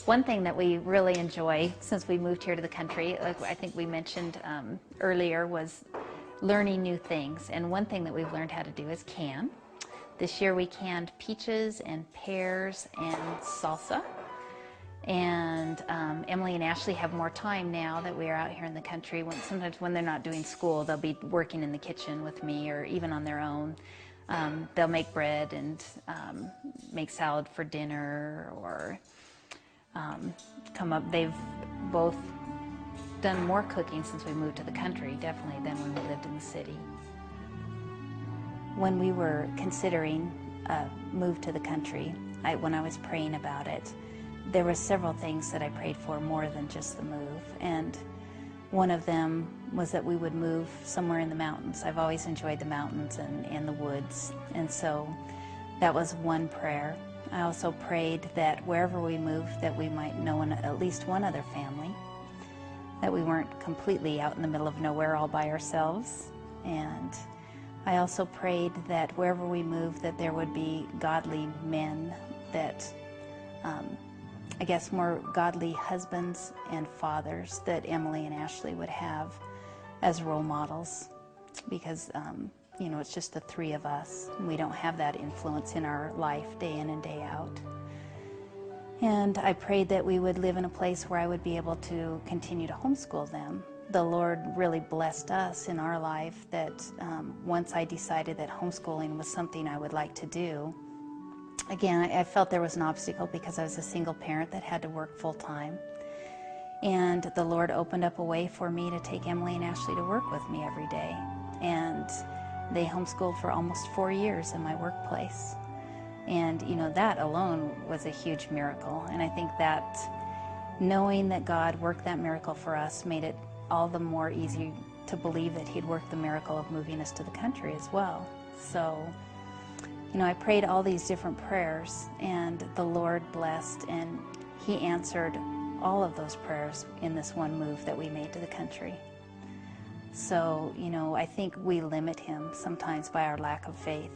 I: One thing that we really enjoy since we moved here to the country, like I think we mentioned earlier, was learning new things. And one thing that we've learned how to do is can. This year we canned peaches and pears and salsa. And Emily and Ashley have more time now that we are out here in the country. Sometimes when they're not doing school, they'll be working in the kitchen with me or even on their own. They'll make bread and make salad for dinner, or come up. They've both done more cooking since we moved to the country, definitely, than when we lived in the city. When we were considering a move to the country, when I was praying about it, there were several things that I prayed for more than just the move. And one of them was that we would move somewhere in the mountains. I've always enjoyed the mountains and the woods, and so that was one prayer. I also prayed that wherever we moved, that we might know at least one other family, that we weren't completely out in the middle of nowhere all by ourselves. And I also prayed that wherever we moved, that there would be godly men, that I guess more godly husbands and fathers that Emily and Ashley would have as role models, because you know, it's just the three of us. We don't have that influence in our life day in and day out. And I prayed that we would live in a place where I would be able to continue to homeschool them. The Lord really blessed us in our life that once I decided that homeschooling was something I would like to do, again, I felt there was an obstacle because I was a single parent that had to work full-time. And the Lord opened up a way for me to take Emily and Ashley to work with me every day. And they homeschooled for almost 4 years in my workplace. And, you know, that alone was a huge miracle. And I think that knowing that God worked that miracle for us made it all the more easy to believe that He'd worked the miracle of moving us to the country as well. So, you know, I prayed all these different prayers, and the Lord blessed, and He answered all of those prayers in this one move that we made to the country. So, you know, I think we limit Him sometimes by our lack of faith.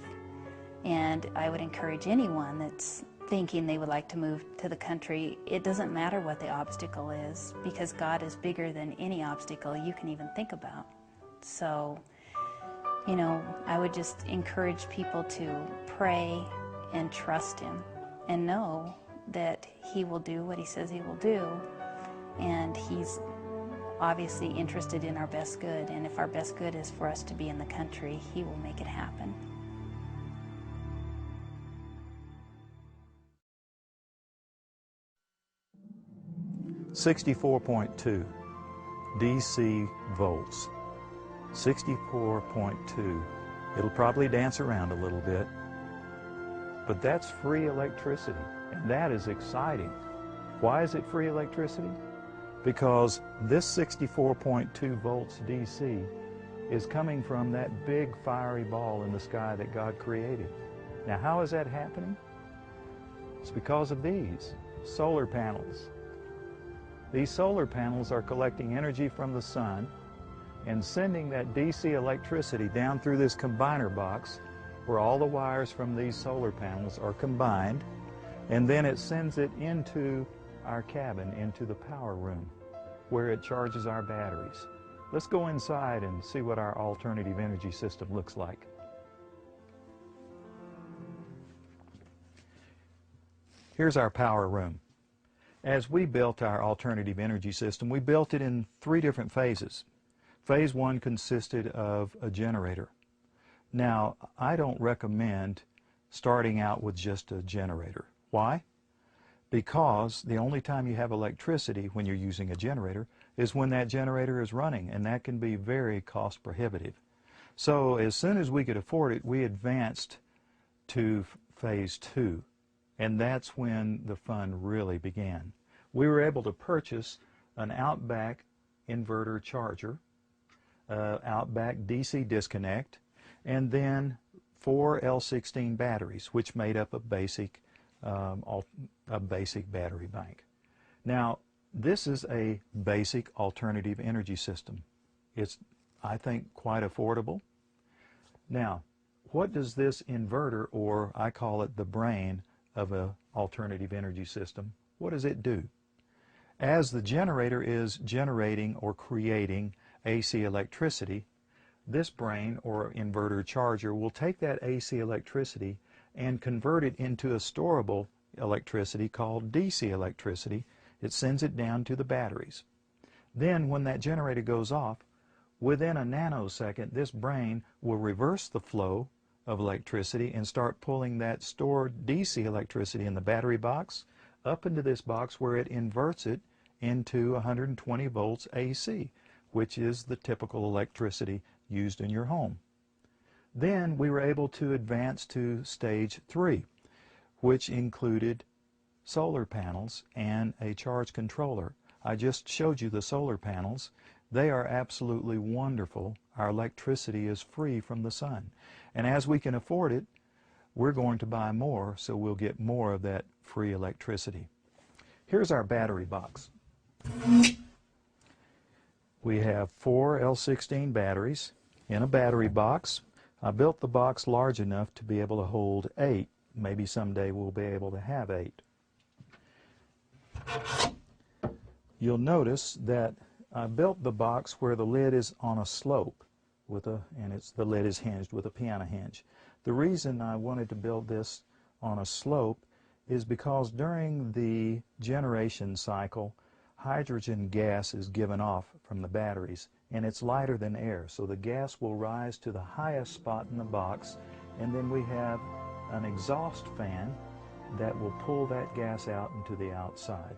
I: And I would encourage anyone that's thinking they would like to move to the country, it doesn't matter what the obstacle is, because God is bigger than any obstacle you can even think about. So, you know, I would just encourage people to pray and trust Him and know that He will do what He says He will do. And He's obviously interested in our best good, and if our best good is for us to be in the country, He will make it happen.
J: $64.2 DC volts. 64.2. It'll probably dance around a little bit, but that's free electricity, and that is exciting. Why is it free electricity? Because this 64.2 volts DC is coming from that big fiery ball in the sky that God created. Now, how is that happening? It's because of these solar panels. These solar panels are collecting energy from the sun and sending that DC electricity down through this combiner box where all the wires from these solar panels are combined, and then it sends it into our cabin, into the power room, where it charges our batteries. Let's go inside and see what our alternative energy system looks like. Here's our power room. As we built our alternative energy system, we built it in 3 different phases. Phase 1 consisted of a generator. Now, I don't recommend starting out with just a generator. Why? Because the only time you have electricity when you're using a generator is when that generator is running, and that can be very cost prohibitive. So as soon as we could afford it, we advanced to phase 2, and that's when the fun really began. We were able to purchase an Outback inverter charger, Outback DC disconnect, and then 4 L16 batteries, which made up a basic battery bank. Now, this is a basic alternative energy system. It's, I think, quite affordable. Now, what does this inverter, or I call it the brain of an alternative energy system, what does it do? As the generator is generating or creating AC electricity, this brain or inverter charger will take that AC electricity and convert it into a storable electricity called DC electricity. It sends it down to the batteries. Then when that generator goes off, within a nanosecond, this brain will reverse the flow of electricity and start pulling that stored DC electricity in the battery box up into this box, where it inverts it into 120 volts AC, which is the typical electricity used in your home. Then we were able to advance to stage 3, which included solar panels and a charge controller. I just showed you the solar panels. They are absolutely wonderful. Our electricity is free from the sun. And as we can afford it, we're going to buy more, so we'll get more of that free electricity. Here's our battery box. We have 4 L16 batteries in a battery box. I built the box large enough to be able to hold 8. Maybe someday we'll be able to have 8. You'll notice that I built the box where the lid is on a slope and the lid is hinged with a piano hinge. The reason I wanted to build this on a slope is because during the generation cycle, hydrogen gas is given off from the batteries, and it's lighter than air, so the gas will rise to the highest spot in the box, and then we have an exhaust fan that will pull that gas out into the outside.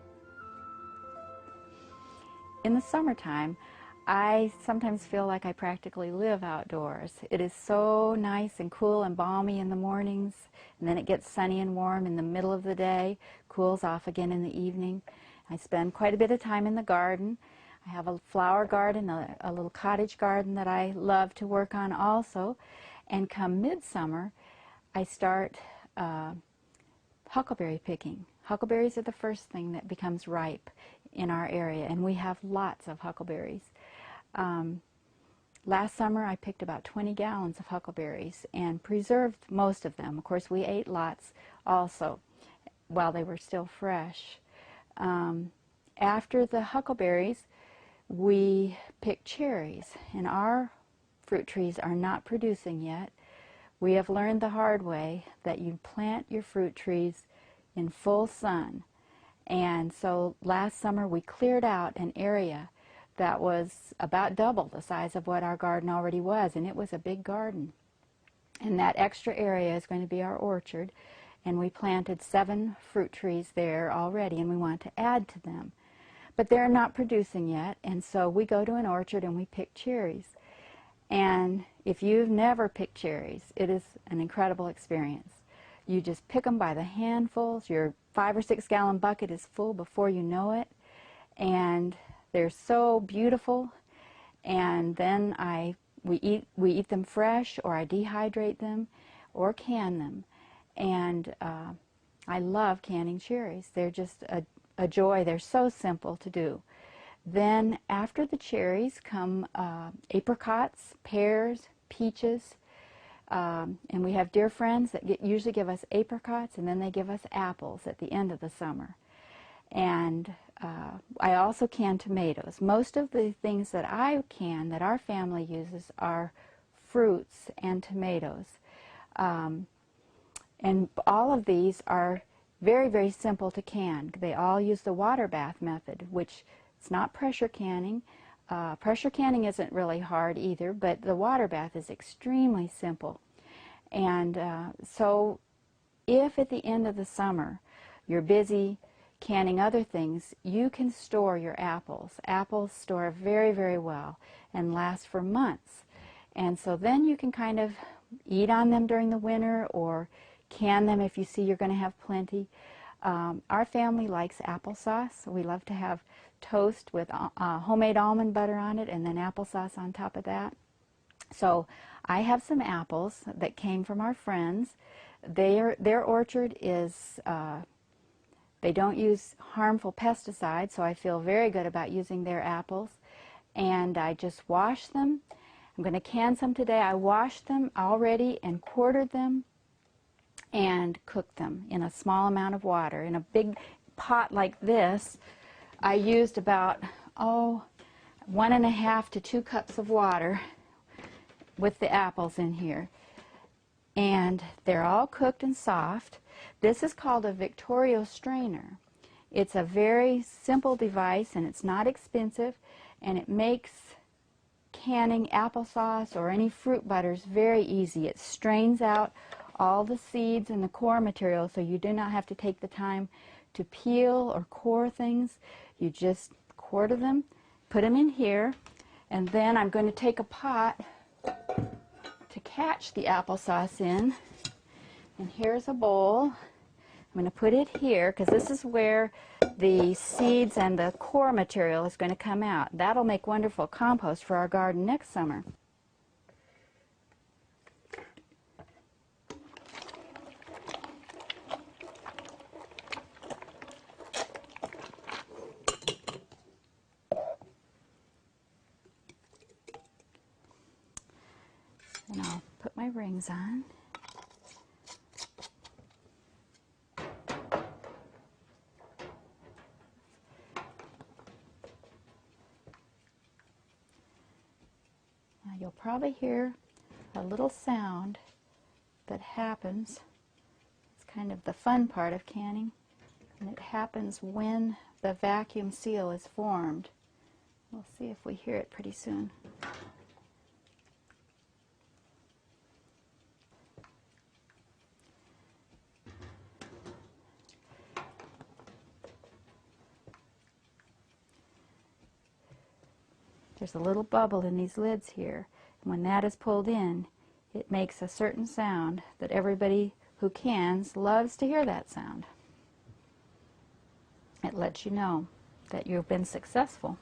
K: In the summertime, I sometimes feel like I practically live outdoors. It is so nice and cool and balmy in the mornings, and then it gets sunny and warm in the middle of the day, cools off again in the evening. I spend quite a bit of time in the garden. I have a flower garden, a little cottage garden that I love to work on also. And come midsummer, I start huckleberry picking. Huckleberries are the first thing that becomes ripe in our area, and we have lots of huckleberries. Last summer I picked about 20 gallons of huckleberries and preserved most of them. Of course, we ate lots also while they were still fresh. After the huckleberries, we picked cherries, and our fruit trees are not producing yet. We have learned the hard way that you plant your fruit trees in full sun. And so last summer we cleared out an area that was about double the size of what our garden already was, and it was a big garden. And that extra area is going to be our orchard, and we planted 7 fruit trees there already, and we want to add to them. But they're not producing yet, and so we go to an orchard and we pick cherries. And if you've never picked cherries, it is an incredible experience. You just pick them by the handfuls. Your 5 or 6 gallon bucket is full before you know it, and they're so beautiful. And then I we eat them fresh, or I dehydrate them or can them. And I love canning cherries. They're just a joy. They're so simple to do. Then after the cherries come apricots, pears, peaches, and we have dear friends that usually give us apricots, and then they give us apples at the end of the summer. And I also can tomatoes. Most of the things that I can, that our family uses, are fruits and tomatoes. And all of these are very, very simple to can. They all use the water bath method, which it's not pressure canning. Pressure canning isn't really hard either, but the water bath is extremely simple. And so if at the end of the summer you're busy canning other things, you can store your apples. Apples store very, very well and last for months. And so then you can kind of eat on them during the winter or can them if you see you're going to have plenty. Our family likes applesauce. We love to have toast with homemade almond butter on it and then applesauce on top of that. So I have some apples that came from our friends. Their orchard is, they don't use harmful pesticides, so I feel very good about using their apples. And I just wash them. I'm going to can some today. I washed them already and quartered them and cooked them in a small amount of water. In a big pot like this, I used about, 1.5 to 2 cups of water with the apples in here. And they're all cooked and soft. This is called a Victorio strainer. It's a very simple device and it's not expensive, and it makes canning applesauce or any fruit butters very easy. It strains out all the seeds and the core material, so you do not have to take the time to peel or core things. You just quarter them, put them in here, and then I'm going to take a pot to catch the applesauce in. And here's a bowl. I'm going to put it here because this is where the seeds and the core material is going to come out. That'll make wonderful compost for our garden next summer. And I'll put my rings on. Now you'll probably hear a little sound that happens. It's kind of the fun part of canning, and it happens when the vacuum seal is formed. We'll see if we hear it pretty soon. There's a little bubble in these lids here. And when that is pulled in, it makes a certain sound that everybody who cans loves to hear that sound. It lets you know that you've been successful.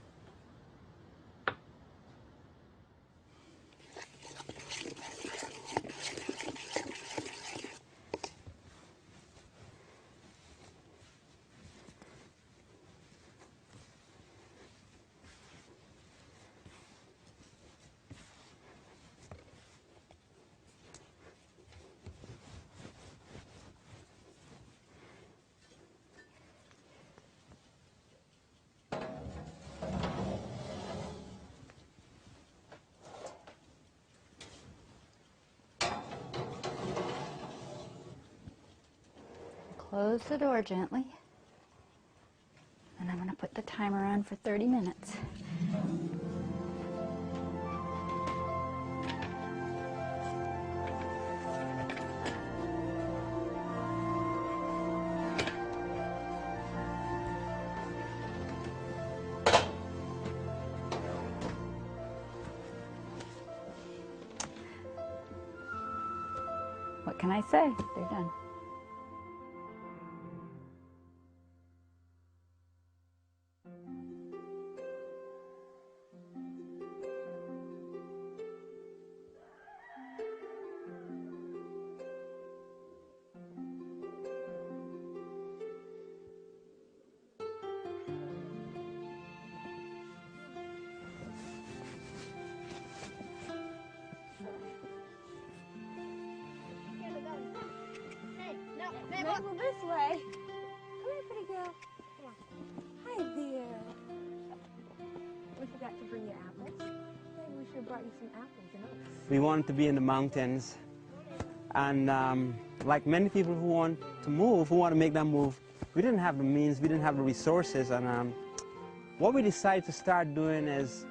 K: Close the door gently, and I'm going to put the timer on for 30 minutes. What can I say? They're done.
L: Mabel, this way. Come here, pretty girl. Come on. Hi there. We forgot to bring you apples. Maybe we should have brought you some apples and oats.
M: We wanted to be in the mountains. And like many people who want to move, who want to make that move, we didn't have the means, we didn't have the resources. And what we decided to start doing is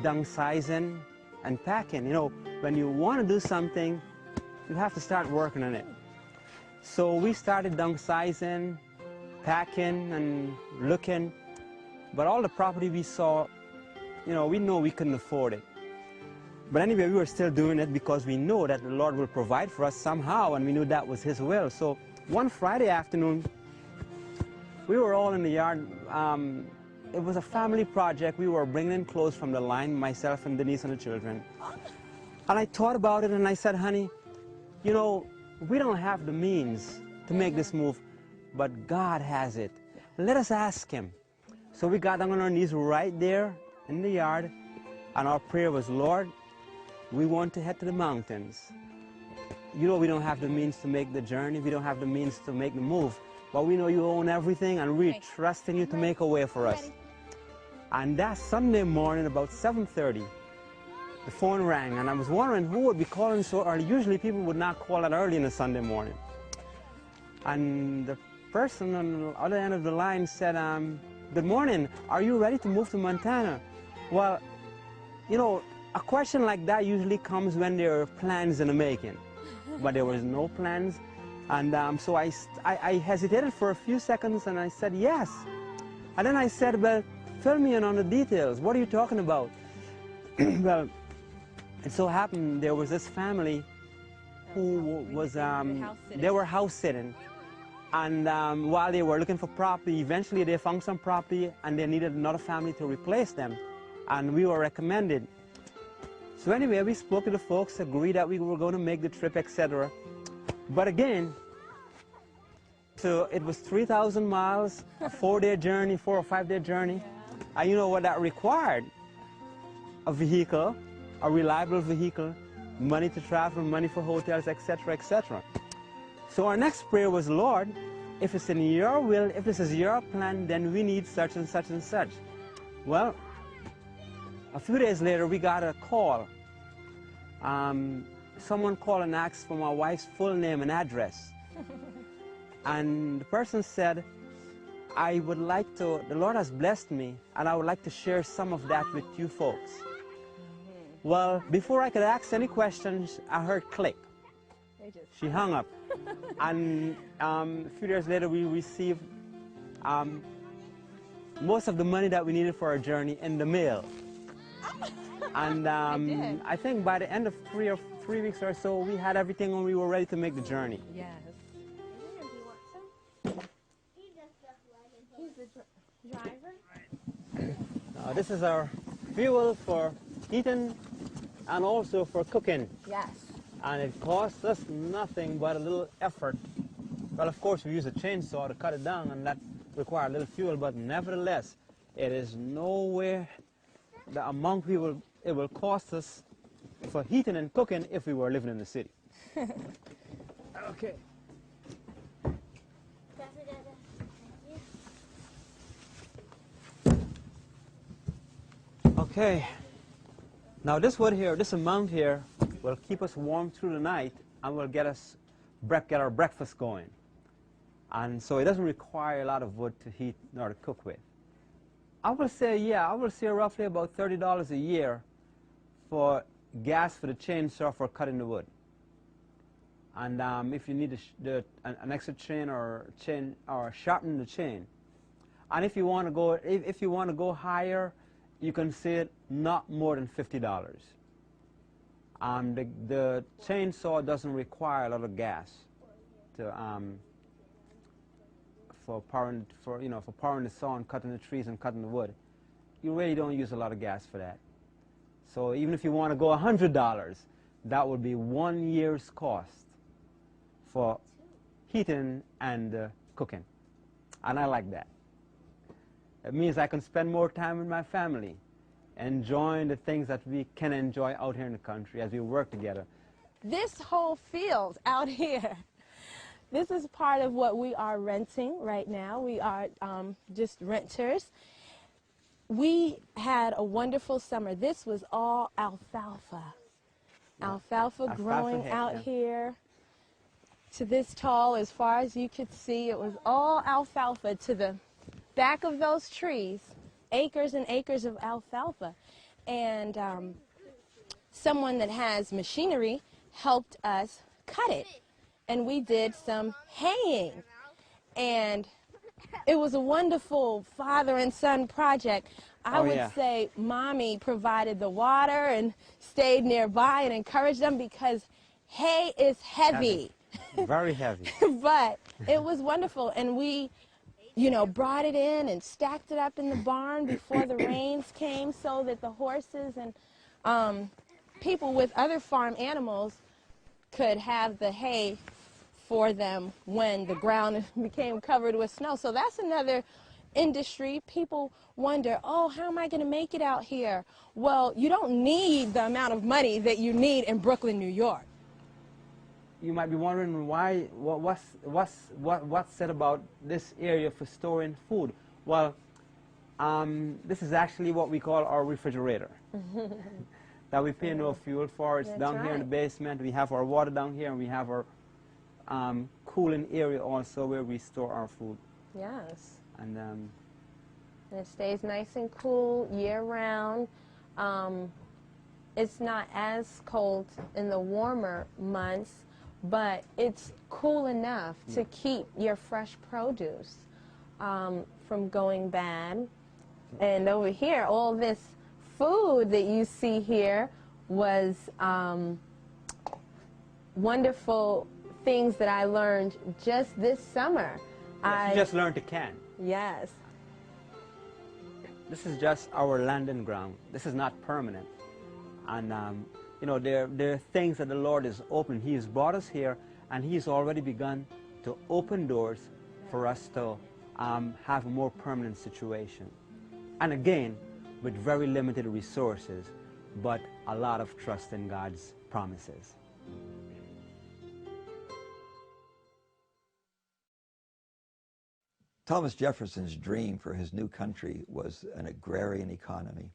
M: downsizing and packing. You know, when you want to do something, you have to start working on it. So we started downsizing, packing, and looking. But all the property we saw, you know we couldn't afford it. But anyway, we were still doing it because we know that the Lord will provide for us somehow, and we knew that was His will. So one Friday afternoon, we were all in the yard. It was a family project. We were bringing in clothes from the line, myself and Denise and the children. And I thought about it, and I said, honey, you know, we don't have the means to make this move, but God has it. Let us ask Him. So we got down on our knees right there in the yard, and our prayer was, Lord, we want to head to the mountains. You know we don't have the means to make the journey. We don't have the means to make the move. But we know you own everything, and we're trusting you to make a way for us. And that Sunday morning, about 7:30, the phone rang, and I was wondering who would be calling so early. Usually people would not call that early on a Sunday morning. And the person on the other end of the line said, good morning, are you ready to move to Montana? Well, you know, a question like that usually comes when there are plans in the making. But there was no plans. And so I hesitated for a few seconds, and I said, yes. And then I said, well, fill me in on the details. What are you talking about? Well, it so happened there was this family who was, they were house sitting. And while they were looking for property, eventually they found some property, and they needed another family to replace them. And we were recommended. So anyway, we spoke to the folks, agreed that we were going to make the trip, etc. But again, so it was 3,000 miles, a 4-day journey, 4 or 5-day journey. And you know what that required? A vehicle, a reliable vehicle, money to travel, money for hotels, etc., etc. So our next prayer was, Lord, if it's in your will, if this is your plan, then we need such and such and such. Well, a few days later, we got a call. Someone called and asked for my wife's full name and address. And the person said, I would like to, the Lord has blessed me, and I would like to share some of that with you folks. Well, before I could ask any questions, I heard click. She hung up. And a few days later, we received most of the money that we needed for our journey in the mail. And I think by the end of 3 weeks or so, we had everything and we were ready to make the journey.
L: Yes. He's the driver.
M: This is our fuel for heating and also for cooking.
L: Yes.
M: And it costs us nothing but a little effort. Well, of course, we use a chainsaw to cut it down, and that requires a little fuel, but nevertheless, it is nowhere the amount it will cost us for heating and cooking if we were living in the city. Okay. Okay. Now this wood here, this amount here, will keep us warm through the night and will get our breakfast going. And so it doesn't require a lot of wood to heat nor to cook with. I will say roughly about $30 a year for gas for the chainsaw for cutting the wood. And if you need an extra chain or sharpen the chain. And if you want to go higher, you can save not more than $50. The chainsaw doesn't require a lot of gas for powering the saw and cutting the trees and cutting the wood. You really don't use a lot of gas for that. So even if you want to go $100, that would be 1 year's cost for heating and cooking. And I like that. It means I can spend more time with my family, enjoying the things that we can enjoy out here in the country as we work together.
L: This whole field out here, This is part of what we are renting right now. We are just renters. We had a wonderful summer. This was all alfalfa. Alfalfa growing out here to this tall as far as you could see. It was all alfalfa to the back of those trees, acres and acres of alfalfa. And someone that has machinery helped us cut it. And we did some haying. And it was a wonderful father and son project. I would say Mommy provided the water and stayed nearby and encouraged them because hay is heavy.
M: Very heavy.
L: But it was wonderful. And we, you know, brought it in and stacked it up in the barn before the rains came so that the horses and people with other farm animals could have the hay for them when the ground became covered with snow. So that's another industry. People wonder, oh, how am I going to make it out here? Well, you don't need the amount of money that you need in Brooklyn, New York.
M: You might be wondering why, what's said about this area for storing food. Well, this is actually what we call our refrigerator. That we pay no fuel for. It's down here in the basement. We have our water down here, and we have our cooling area also where we store our food.
L: Yes.
M: And
L: it stays nice and cool year-round. It's not as cold in the warmer months, but it's cool enough to keep your fresh produce from going bad. And over here, all this food that you see here was wonderful things that I learned just this summer.
M: Yes, you just learned to can.
L: Yes.
M: This is just our landing ground. This is not permanent. And, you know, there are things that the Lord is opening. He has brought us here, and He's already begun to open doors for us to have a more permanent situation. And again, with very limited resources, but a lot of trust in God's promises.
E: Thomas Jefferson's dream for his new country was an agrarian economy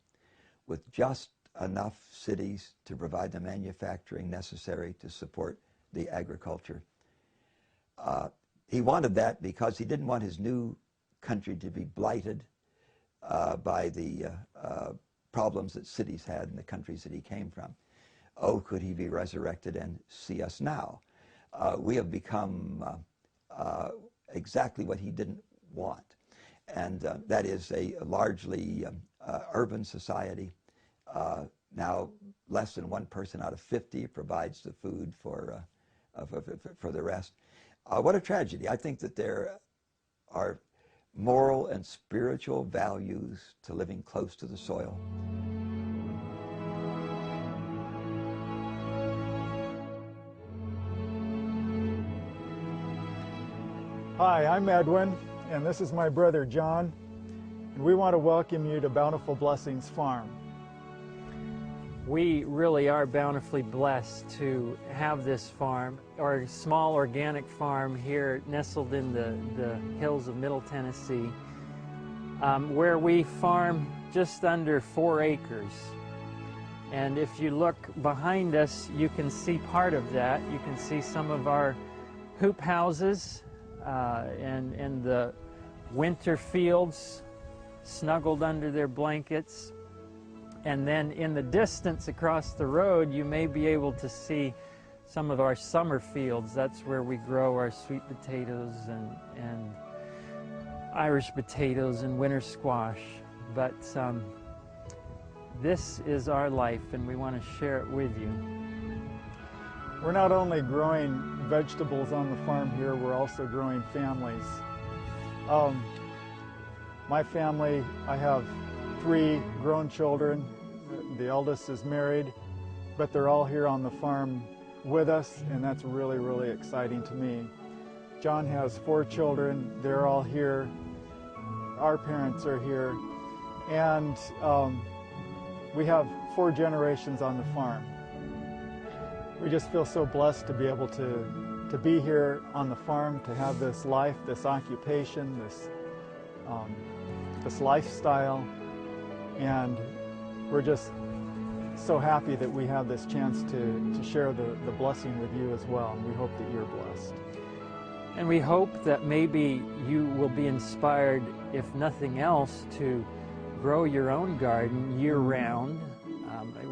E: with just enough cities to provide the manufacturing necessary to support the agriculture. He wanted that because he didn't want his new country to be blighted by the problems that cities had in the countries that he came from. Oh, could he be resurrected and see us now? We have become exactly what he didn't want, and that is a largely urban society. Now less than 1 person out of 50 provides the food for the rest. What a tragedy. I think that there are moral and spiritual values to living close to the soil.
N: Hi, I'm Edwin, and this is my brother John, and we want to welcome you to Bountiful Blessings Farm.
O: We really are bountifully blessed to have this farm, or small organic farm here nestled in the hills of Middle Tennessee, where we farm just under 4 acres. And if you look behind us, you can see part of that. You can see some of our hoop houses and the winter fields snuggled under their blankets. And then in the distance across the road, you may be able to see some of our summer fields. That's where we grow our sweet potatoes and Irish potatoes and winter squash. But this is our life, and we want to share it with you.
N: We're not only growing vegetables on the farm here, we're also growing families. My family, I have 3 grown children. The eldest is married, but they're all here on the farm with us, and that's really, really exciting to me. John has 4 children. They're all here. Our parents are here. And we have 4 generations on the farm. We just feel so blessed to be able to to be here on the farm, to have this life, this occupation, this lifestyle, and we're just so happy that we have this chance to share the blessing with you as well, and we hope that you're blessed.
O: And we hope that maybe you will be inspired, if nothing else, to grow your own garden year-round.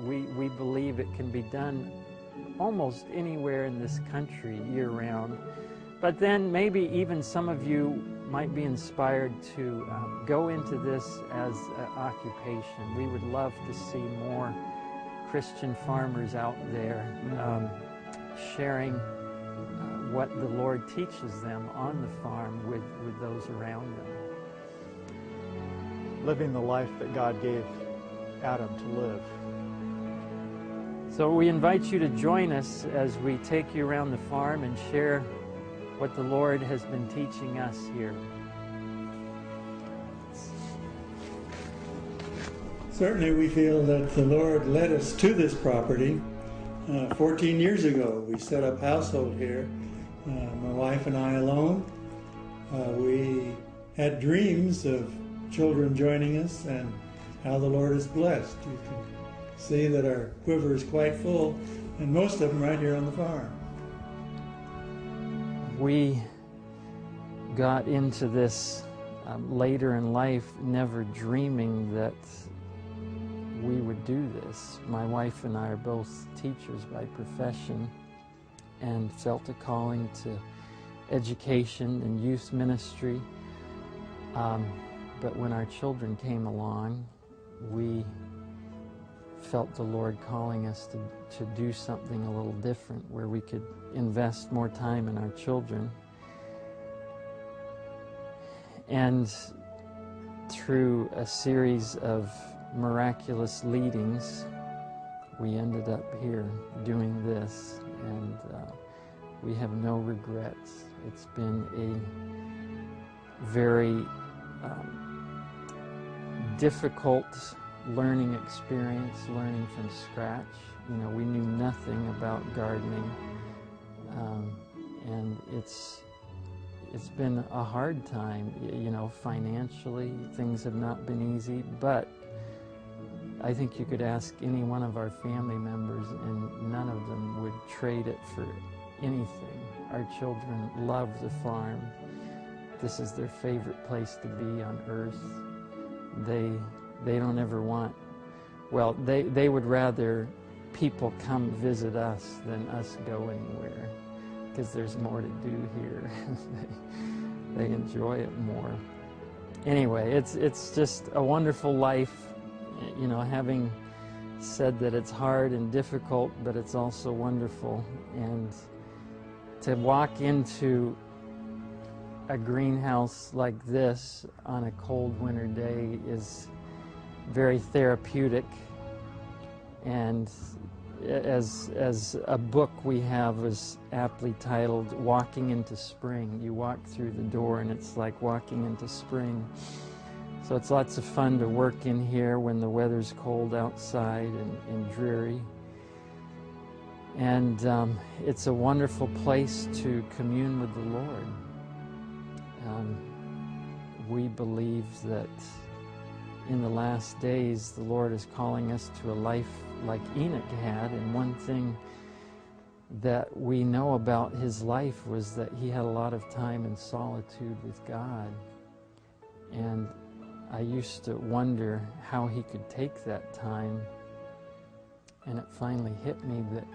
O: We believe it can be done almost anywhere in this country year-round. But then maybe even some of you might be inspired to go into this as an occupation. We would love to see more Christian farmers out there sharing what the Lord teaches them on the farm with those around them.
N: Living the life that God gave Adam to live.
O: So we invite you to join us as we take you around the farm and share what the Lord has been teaching us here.
P: Certainly we feel that the Lord led us to this property 14 years ago. We set up household here, my wife and I alone. We had dreams of children joining us and how the Lord is blessed. You can see that our quiver is quite full, and most of them right here on the farm.
O: We got into this later in life, never dreaming that we would do this. My wife and I are both teachers by profession and felt a calling to education and youth ministry. But when our children came along, we felt the Lord calling us to do something a little different, where we could invest more time in our children. And through a series of miraculous leadings, we ended up here doing this, and we have no regrets. It's been a very difficult learning experience, learning from scratch. You know, we knew nothing about gardening, and it's been a hard time. You know, financially, things have not been easy, but I think you could ask any one of our family members and none of them would trade it for anything. Our children love the farm. This is their favorite place to be on earth. They don't ever want, well, they would rather people come visit us than us go anywhere, because there's more to do here. They enjoy it more. Anyway, it's just a wonderful life. You know, having said that it's hard and difficult, but it's also wonderful. And to walk into a greenhouse like this on a cold winter day is very therapeutic. And as a book we have was aptly titled, Walking into Spring. You walk through the door and it's like walking into spring. So it's lots of fun to work in here when the weather's cold outside and dreary. And it's a wonderful place to commune with the Lord. We believe that in the last days the Lord is calling us to a life like Enoch had, and one thing that we know about his life was that he had a lot of time in solitude with God. And I used to wonder how he could take that time, and it finally hit me that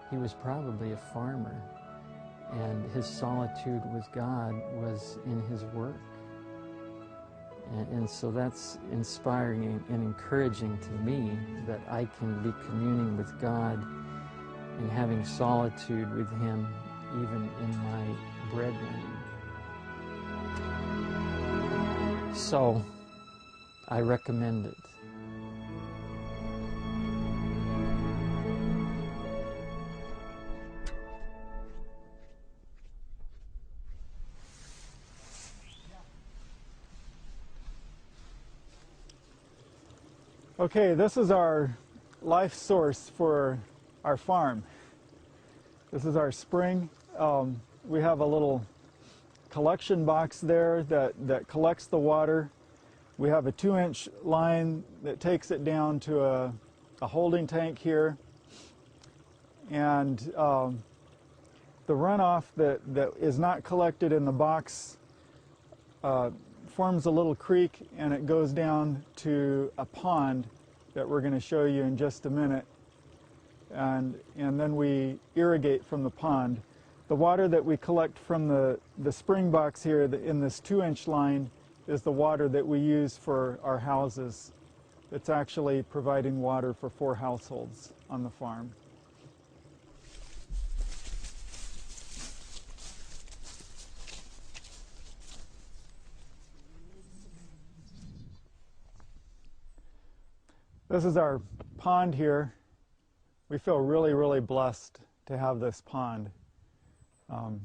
O: he was probably a farmer, and his solitude with God was in his work. And so that's inspiring and encouraging to me, that I can be communing with God and having solitude with him even in my breadwinning. So I recommend it.
N: Okay, this is our life source for our farm. This is our spring. we have a little collection box there that collects the water. We have a 2-inch line that takes it down to a holding tank here. And the runoff that is not collected in the box forms a little creek, and it goes down to a pond that we're going to show you in just a minute. And then we irrigate from the pond. The water that we collect from the spring box here in this 2-inch line is the water that we use for our houses. It's actually providing water for 4 households on the farm. This is our pond here. We feel really, really blessed to have this pond.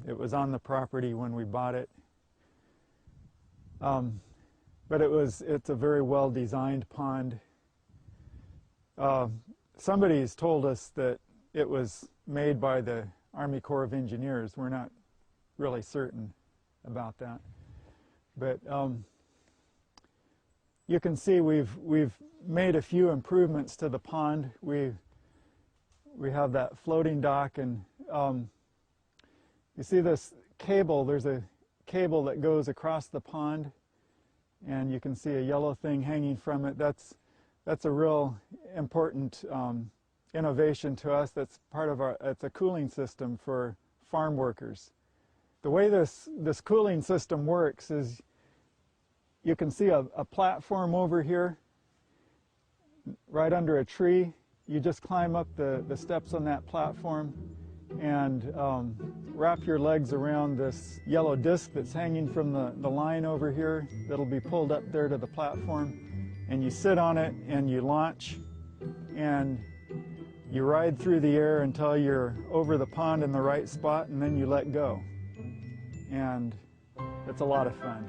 N: It was on the property when we bought it. But it's a very well-designed pond. Somebody's told us that it was made by the Army Corps of Engineers. We're not really certain about that. But you can see we've made a few improvements to the pond. We have that floating dock, and you see this cable. There's a cable that goes across the pond, and you can see a yellow thing hanging from it. That's a real important innovation to us. That's part of it's a cooling system for farm workers. The way this cooling system works is you can see a platform over here right under a tree. You just climb up the steps on that platform and wrap your legs around this yellow disc that's hanging from the line over here that'll be pulled up there to the platform, and you sit on it and you launch and you ride through the air until you're over the pond in the right spot, and then you let go. And it's a lot of fun.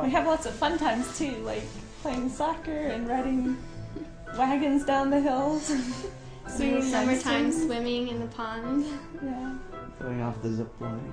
Q: We have lots of fun times too, like playing soccer and riding wagons down the hills.
R: During summertime, swimming in the pond.
Q: Yeah.
S: Going off the zip line.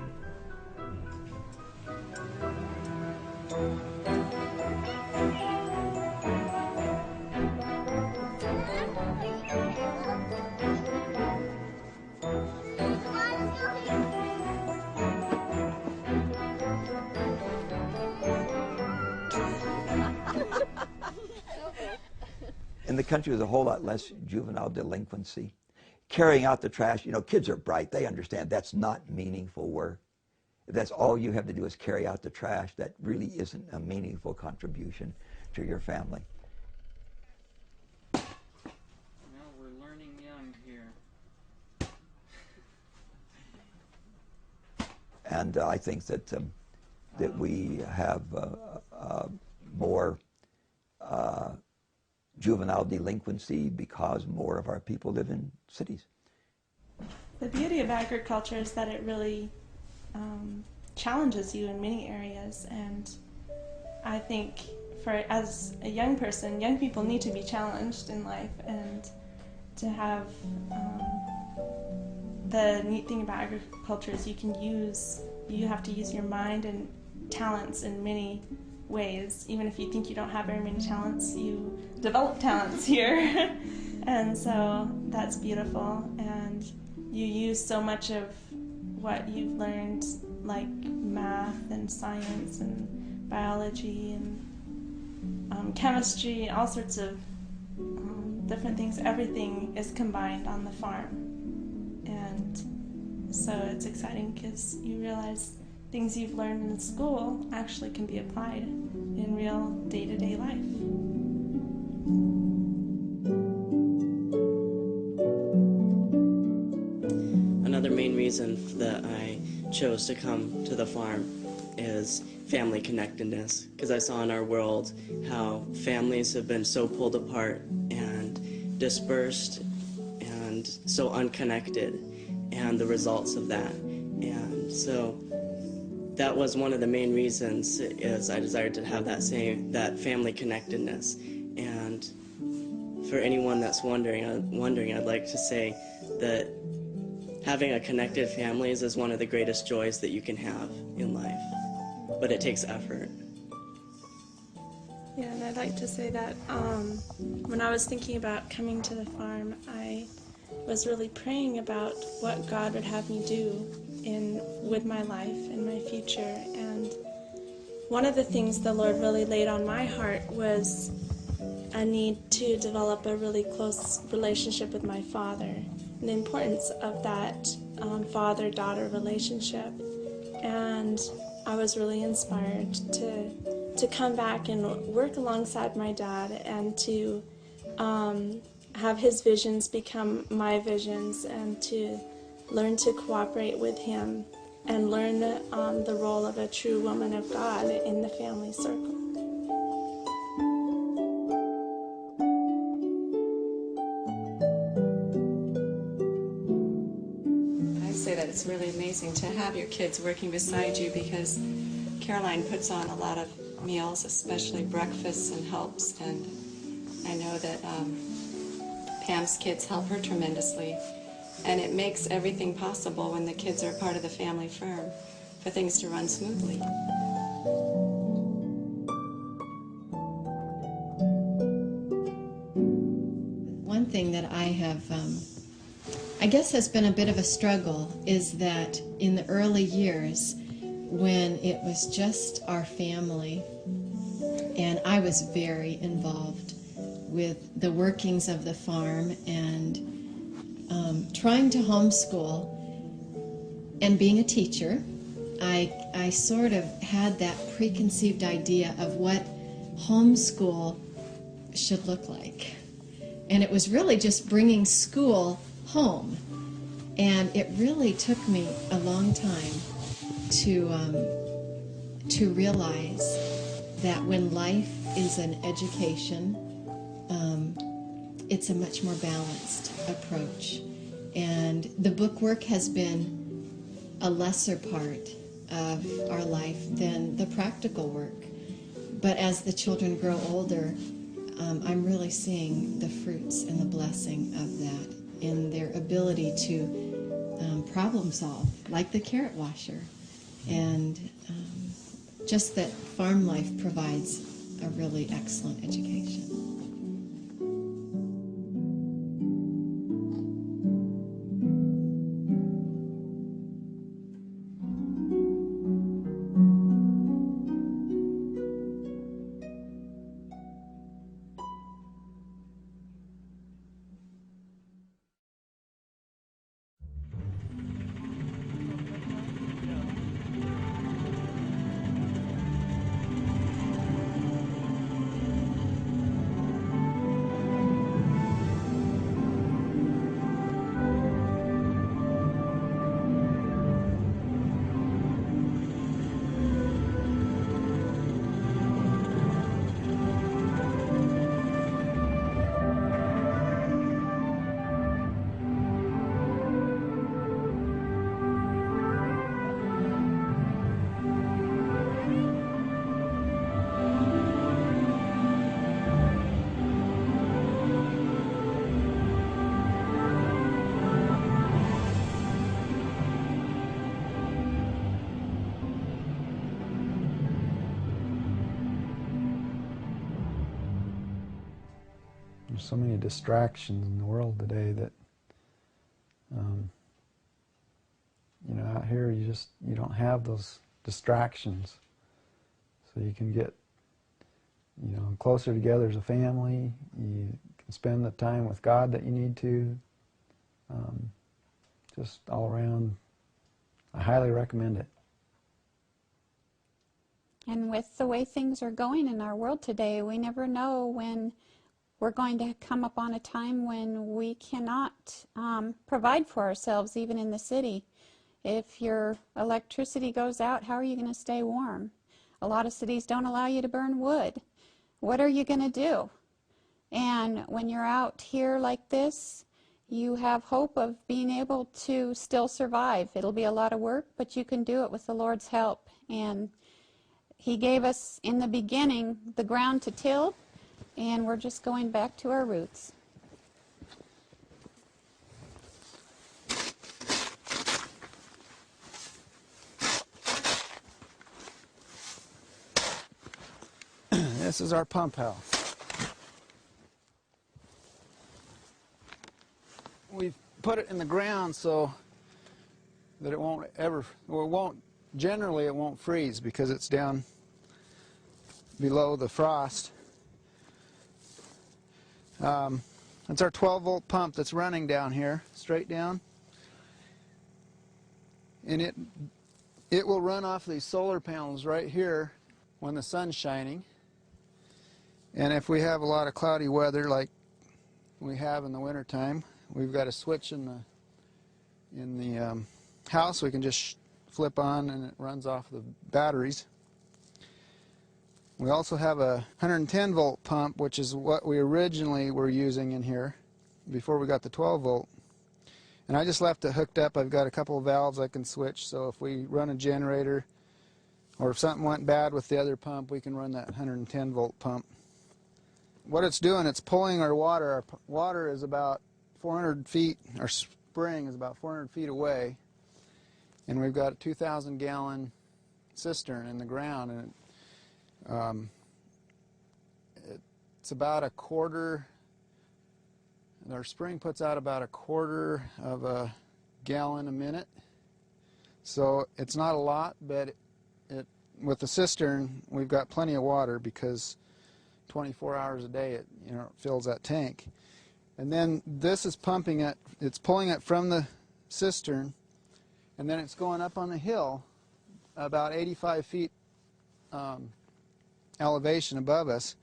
E: In the country, there's a whole lot less juvenile delinquency. Carrying out the trash, you know, kids are bright. They understand that's not meaningful work. If that's all you have to do is carry out the trash, that really isn't a meaningful contribution to your family.
S: Well, we're learning young here.
E: And I think that that we have more juvenile delinquency because more of our people live in cities.
Q: The beauty of agriculture is that it really challenges you in many areas, and I think as a young person, young people need to be challenged in life, and to have the neat thing about agriculture is you have to use your mind and talents in many ways. Even if you think you don't have very many talents, you develop talents here. And so that's beautiful, and you use so much of what you've learned, like math and science and biology and chemistry, all sorts of different things. Everything is combined on the farm, and so it's exciting because you realize things you've learned in school actually can be applied in real day-to-day life.
S: Another main reason that I chose to come to the farm is family connectedness, because I saw in our world how families have been so pulled apart and dispersed and so unconnected, and the results of that. And so that was one of the main reasons, is I desired to have that family connectedness. And for anyone that's wondering, I'd like to say that having a connected families is one of the greatest joys that you can have in life, but it takes effort.
Q: Yeah, and I'd like to say that when I was thinking about coming to the farm, I was really praying about what God would have me do with my life and my future. And one of the things the Lord really laid on my heart was a need to develop a really close relationship with my father, and the importance of that father-daughter relationship. And I was really inspired to come back and work alongside my dad and to have his visions become my visions, and to learn to cooperate with him and learn the role of a true woman of God in the family circle.
T: I say that it's really amazing to have your kids working beside you, because Caroline puts on a lot of meals, especially breakfasts, and helps, and I know that Pam's kids help her tremendously, and it makes everything possible when the kids are part of the family firm for things to run smoothly.
U: One thing that I have, I guess has been a bit of a struggle is that in the early years when it was just our family, and I was very involved with the workings of the farm and trying to homeschool and being a teacher, I sort of had that preconceived idea of what homeschool should look like. And it was really just bringing school home. And it really took me a long time to realize that when life is an education, it's a much more balanced approach. And the book work has been a lesser part of our life than the practical work. But as the children grow older, I'm really seeing the fruits and the blessing of that in their ability to problem solve, like the carrot washer. And just that farm life provides a really excellent education.
V: There's so many distractions in the world today that, you know, out here you don't have those distractions. So you can get, you know, closer together as a family. You can spend the time with God that you need to. Just all around, I highly recommend it.
W: And with the way things are going in our world today, we never know when we're going to come upon a time when we cannot provide for ourselves, even in the city. If your electricity goes out, how are you going to stay warm? A lot of cities don't allow you to burn wood. What are you going to do? And when you're out here like this, you have hope of being able to still survive. It'll be a lot of work, but you can do it with the Lord's help. And He gave us in the beginning the ground to till, and we're just going back to our roots.
A: This is our pump house. We put it in the ground so that it won't ever, or it won't, generally it won't freeze because it's down below the frost. It's our 12-volt pump that's running down here, straight down. And it will run off these solar panels right here when the sun's shining. And if we have a lot of cloudy weather like we have in the wintertime, we've got a switch in the house we can just flip on and it runs off the batteries. We also have a 110-volt pump, which is what we originally were using in here before we got the 12-volt. And I just left it hooked up. I've got a couple of valves I can switch, so if we run a generator or if something went bad with the other pump, we can run that 110-volt pump. What it's doing, it's pulling our water. Our water is about 400 feet, our spring is about 400 feet away, and we've got a 2,000-gallon cistern in the ground, and it's about a quarter, our spring puts out about a quarter of a gallon a minute, so it's not a lot, but with the cistern we've got plenty of water because 24 hours a day it fills that tank. And then this is pumping it, it's pulling it from the cistern, and then it's going up on the hill about 85 feet elevation above us,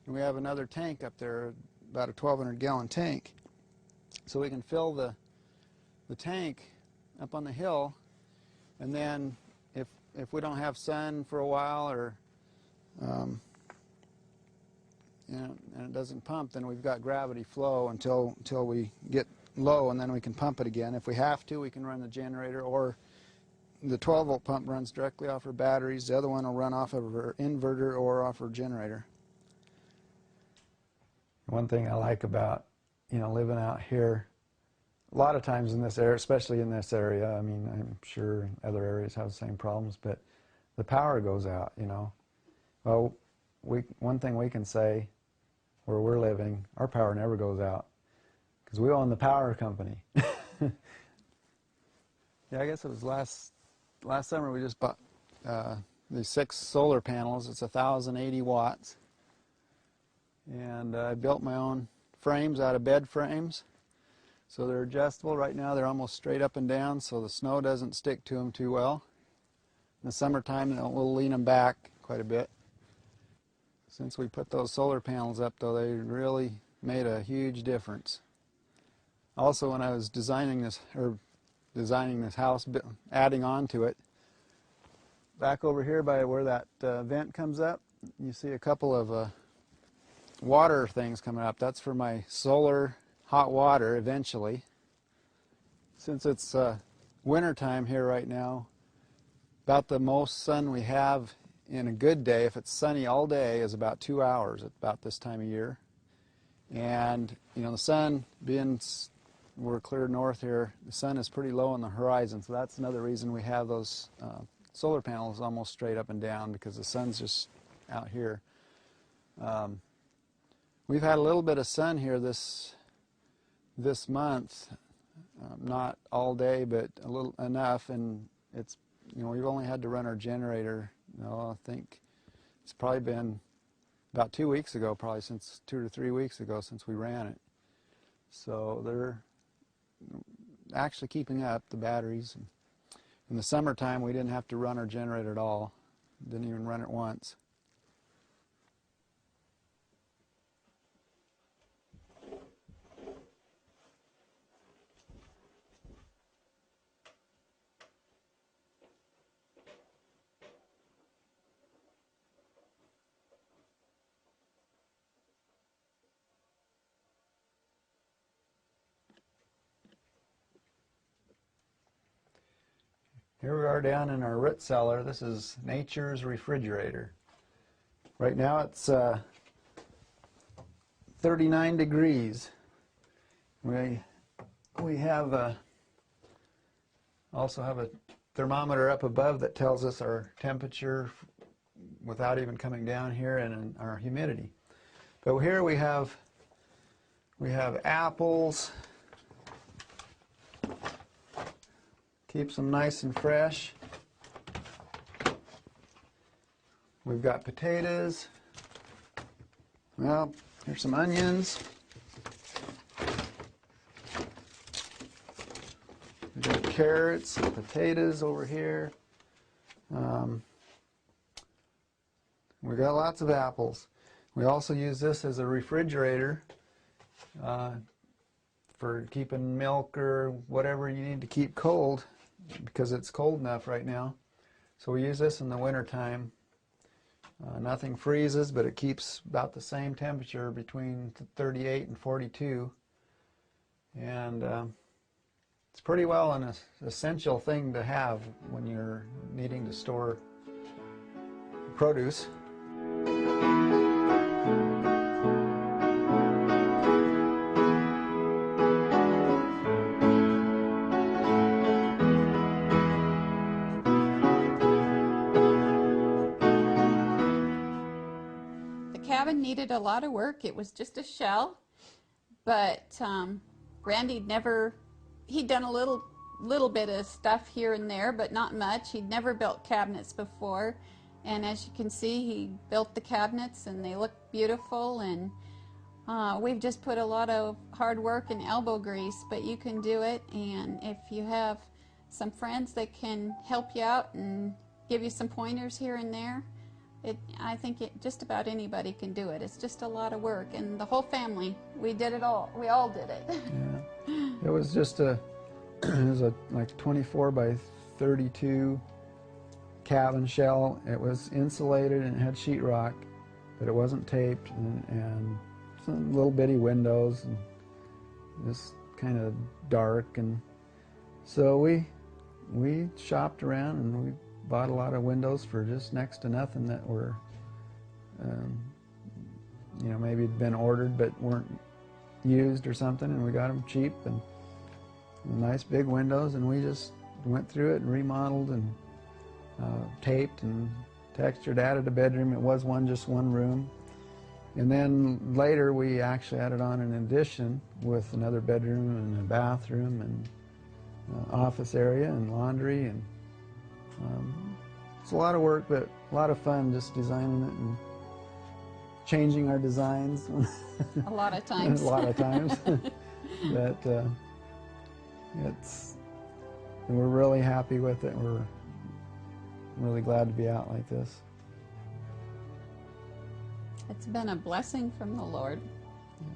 A: and we have another tank up there, about a 1,200-gallon tank. So we can fill the tank up on the hill, and then if we don't have sun for a while or and it doesn't pump, then we've got gravity flow until we get low, and then we can pump it again. If we have to, we can run the generator, or the 12-volt pump runs directly off our batteries. The other one will run off of our inverter or off our generator.
V: One thing I like about, living out here, a lot of times in this area, especially in this area, I mean, I'm sure other areas have the same problems, but the power goes out, Well, one thing we can say where we're living, our power never goes out because we own the power company.
A: Yeah, I guess it was last summer we just bought these 6 solar panels. It's 1,080 watts. And I built my own frames out of bed frames. So they're adjustable. Right now they're almost straight up and down so the snow doesn't stick to them too well. In the summertime we'll lean them back quite a bit. Since we put those solar panels up, though, they really made a huge difference. Also, when I was designing this house, adding on to it, back over here by where that vent comes up, you see a couple of water things coming up. That's for my solar hot water eventually. Since it's winter time here right now, about the most sun we have in a good day, if it's sunny all day, is about 2 hours at about this time of year. And the sun being, we're clear north here, the sun is pretty low on the horizon, so that's another reason we have those solar panels almost straight up and down, because the sun's just out here. We've had a little bit of sun here this month, not all day, but a little enough, and it's we've only had to run our generator. I think it's probably been about 2 weeks ago, probably since 2 to 3 weeks ago since we ran it. So they're actually keeping up, the batteries. In the summertime, we didn't have to run our generator at all. Didn't even run it once.
V: Here we are down in our root cellar. This is nature's refrigerator. Right now it's 39 degrees. We have also have a thermometer up above that tells us our temperature
A: without even coming down here and in our humidity. But here we have apples. Keeps them nice and fresh. We've got potatoes. Well, here's some onions. We've got carrots and potatoes over here. We've got lots of apples. We also use this as a refrigerator for keeping milk or whatever you need to keep cold, because it's cold enough right now. So we use this in the winter time. Nothing freezes, but it keeps about the same temperature between 38 and 42. And it's pretty well an essential thing to have when you're needing to store produce.
W: Needed a lot of work. It was just a shell, but Randy he'd done a little bit of stuff here and there, but not much. He'd never built cabinets before, and as you can see, he built the cabinets and they look beautiful, and we've just put a lot of hard work and elbow grease, but you can do it. And if you have some friends that can help you out and give you some pointers here and there, I think just about anybody can do it. It's just a lot of work, and the whole family, we did it all. We all did it.
A: Yeah. It was just it was a like 24 by 32 cabin shell. It was insulated and it had sheetrock, but it wasn't taped, and some little bitty windows, and just kind of dark. And so we shopped around and we bought a lot of windows for just next to nothing that were, you know, maybe had been ordered but weren't used or something, and we got them cheap and nice big windows, and we just went through it and remodeled and taped and textured, added a bedroom. It was just one room. And then later we actually added on an addition with another bedroom and a bathroom and office area and laundry, and it's a lot of work, but a lot of fun just designing it and changing our designs.
W: A lot of times.
A: A lot of times. But we're really happy with it. We're really glad to be out like this.
W: It's been a blessing from the Lord. Yeah.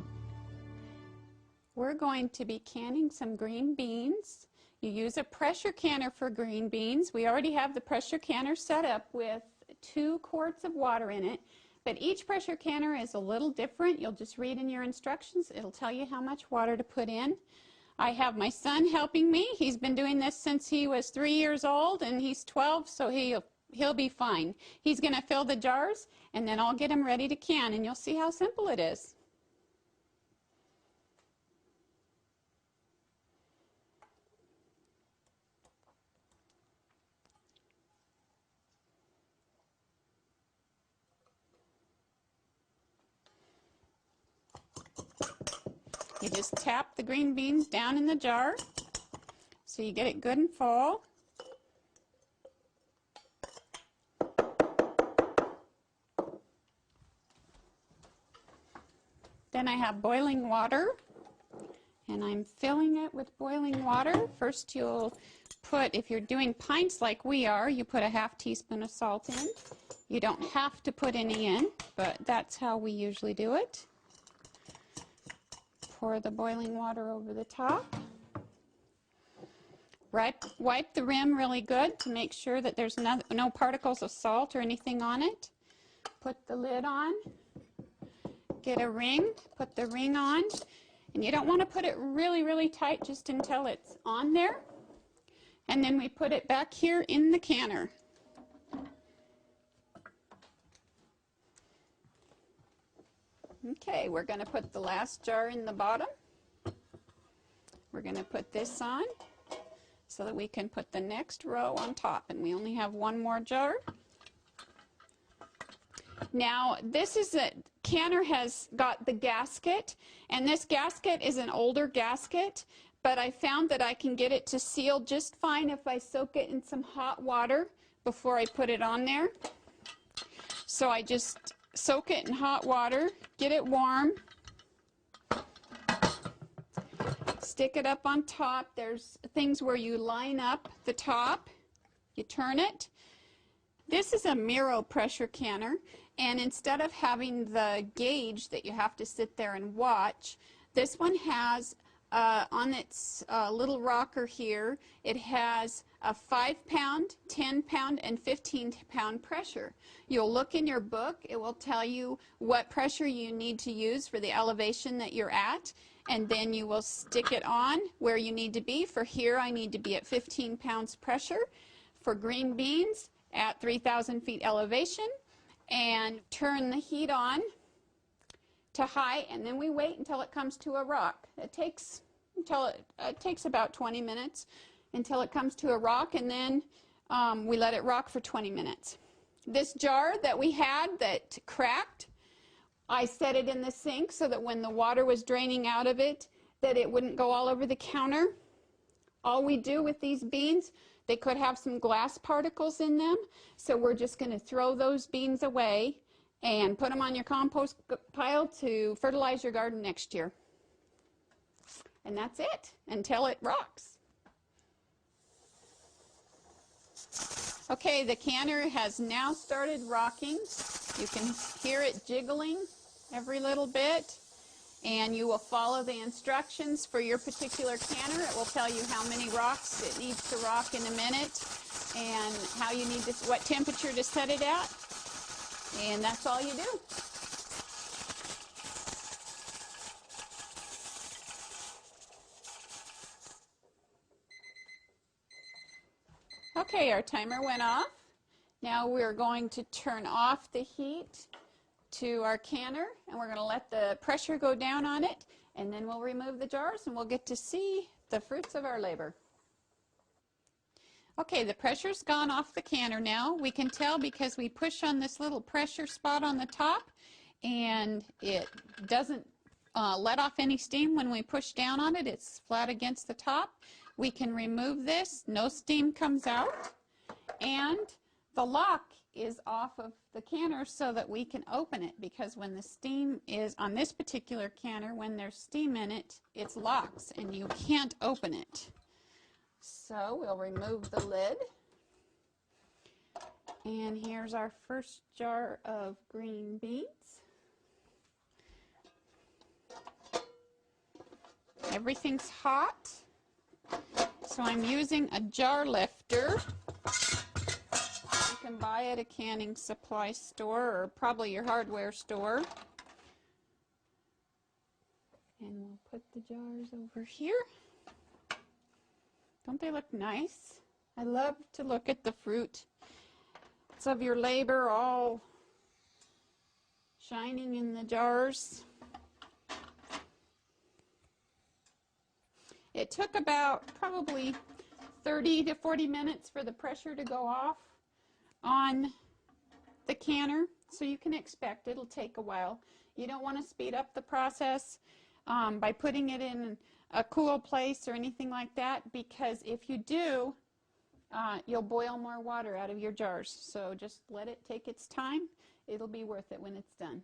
W: We're going to be canning some green beans. You use a pressure canner for green beans. We already have the pressure canner set up with 2 quarts of water in it, but each pressure canner is a little different. You'll just read in your instructions. It'll tell you how much water to put in. I have my son helping me. He's been doing this since he was 3 years old, and he's 12, so he'll be fine. He's going to fill the jars, and then I'll get him ready to can, and you'll see how simple it is. You just tap the green beans down in the jar so you get it good and full. Then I have boiling water, and I'm filling it with boiling water. First you'll put, if you're doing pints like we are, you put a ½ teaspoon of salt in. You don't have to put any in, but that's how we usually do it. Pour the boiling water over the top. Wipe the rim really good to make sure that there's no particles of salt or anything on it. Put the lid on. Get a ring. Put the ring on. And you don't want to put it really, really tight just until it's on there. And then we put it back here in the canner. Okay, we're going to put the last jar in the bottom. We're going to put this on so that we can put the next row on top, and we only have one more jar. Now, this is a canner has got the gasket, and this gasket is an older gasket, but I found that I can get it to seal just fine if I soak it in some hot water before I put it on there. So I just soak it in hot water, get it warm, stick it up on top. There's things where you line up the top, you turn it. This is a Miro pressure canner, and instead of having the gauge that you have to sit there and watch, this one has on its little rocker here, it has a 5-pound, 10-pound, and 15-pound pressure. You'll look in your book, it will tell you what pressure you need to use for the elevation that you're at, and then you will stick it on where you need to be. For here, I need to be at 15 pounds pressure. For green beans, at 3,000 feet elevation, and turn the heat on to high, and then we wait until it comes to a rock. It takes about 20 minutes until it comes to a rock, and then we let it rock for 20 minutes. This jar that we had that cracked, I set it in the sink so that when the water was draining out of it, that it wouldn't go all over the counter. All we do with these beans, they could have some glass particles in them, so we're just going to throw those beans away and put them on your compost pile to fertilize your garden next year. And that's it until it rocks. Okay, the canner has now started rocking. You can hear it jiggling every little bit, and you will follow the instructions for your particular canner. It will tell you how many rocks it needs to rock in a minute and how you need to, what temperature to set it at, and that's all you do. Okay, our timer went off. Now we're going to turn off the heat to our canner, and we're going to let the pressure go down on it, and then we'll remove the jars and we'll get to see the fruits of our labor. Okay, the pressure's gone off the canner now. We can tell because we push on this little pressure spot on the top, and it doesn't let off any steam when we push down on it. It's flat against the top. We can remove this, no steam comes out, and the lock is off of the canner so that we can open it, because when the steam is on this particular canner, when there's steam in it, it locks and you can't open it. So we'll remove the lid, and here's our first jar of green beans. Everything's hot, so I'm using a jar lifter. You can buy at a canning supply store or probably your hardware store. And we'll put the jars over here. Don't they look nice? I love to look at the fruits of your labor all shining in the jars. It took about probably 30 to 40 minutes for the pressure to go off on the canner, so you can expect it'll take a while. You don't want to speed up the process by putting it in a cool place or anything like that, because if you do, you'll boil more water out of your jars. So just let it take its time. It'll be worth it when it's done.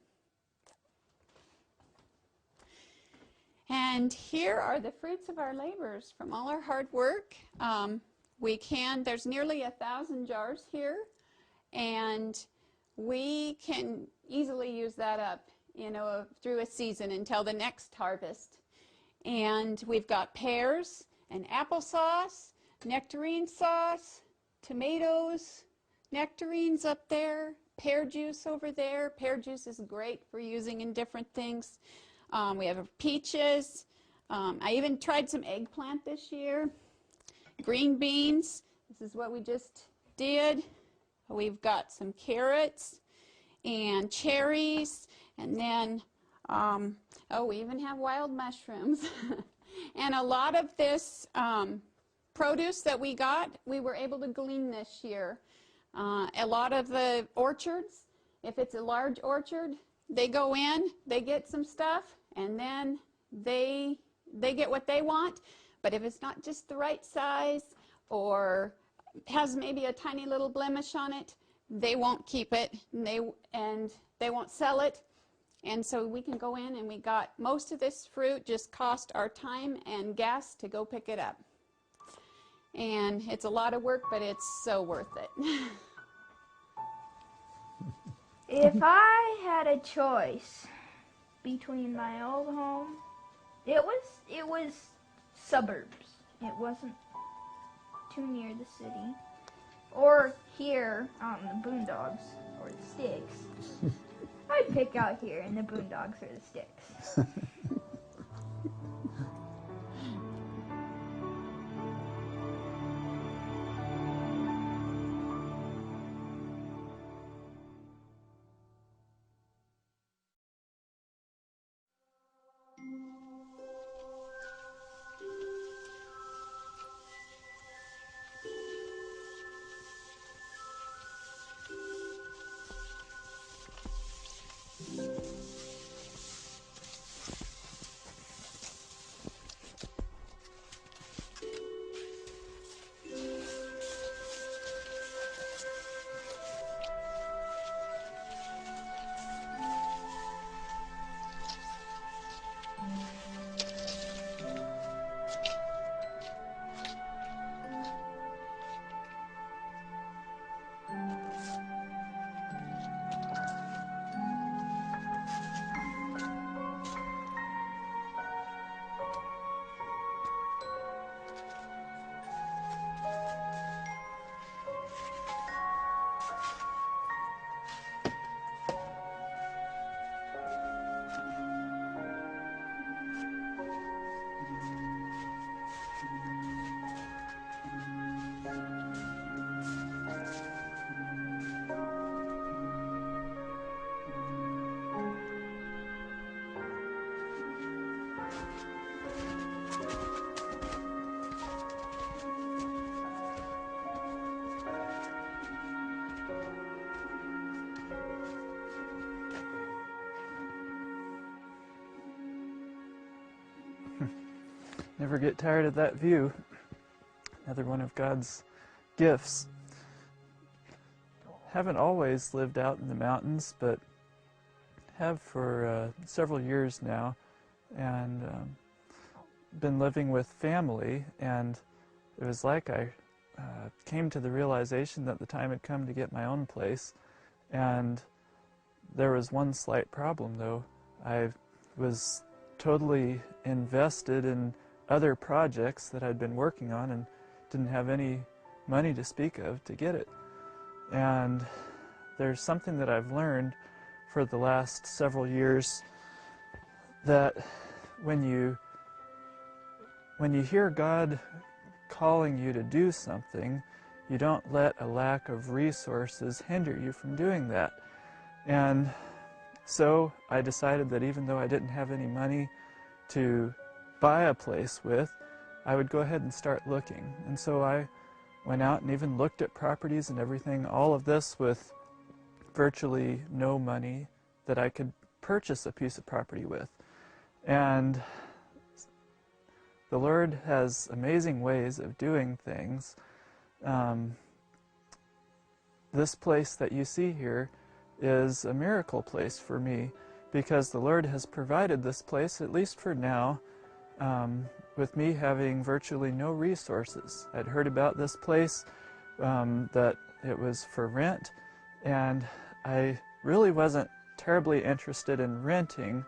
W: And here are the fruits of our labors from all our hard work. There's nearly 1,000 jars here, and we can easily use that up, through a season until the next harvest. And we've got pears and applesauce, nectarine sauce, tomatoes, nectarines up there, pear juice over there. Pear juice is great for using in different things. We have peaches. I even tried some eggplant this year. Green beans. This is what we just did. We've got some carrots and cherries, and then we even have wild mushrooms. And a lot of this produce that we got, we were able to glean this year. A lot of the orchards, if it's a large orchard, they go in, they get some stuff, and then they get what they want. But if it's not just the right size or has maybe a tiny little blemish on it, they won't keep it, and they won't sell it. And so we can go in, and we got most of this fruit just cost our time and gas to go pick it up. And it's a lot of work, but it's so worth it.
D: If I had a choice between my old home, it was suburbs. It wasn't too near the city. Or here on the boondocks or the sticks. I'd pick out here in the boondocks or the sticks.
F: Never get tired of that view. Another one of God's gifts. Haven't always lived out in the mountains, but have for several years now, and been living with family, and it was like I came to the realization that the time had come to get my own place. And there was one slight problem, though. I was totally invested in other projects that I'd been working on and didn't have any money to speak of to get it. And there's something that I've learned for the last several years, that when you hear God calling you to do something, you don't let a lack of resources hinder you from doing that. And so I decided that even though I didn't have any money to buy a place with, I would go ahead and start looking. And so I went out and even looked at properties and everything, all of this with virtually no money that I could purchase a piece of property with. And the Lord has amazing ways of doing things. This place that you see here is a miracle place for me, because the Lord has provided this place, at least for now, with me having virtually no resources. I'd heard about this place, that it was for rent, and I really wasn't terribly interested in renting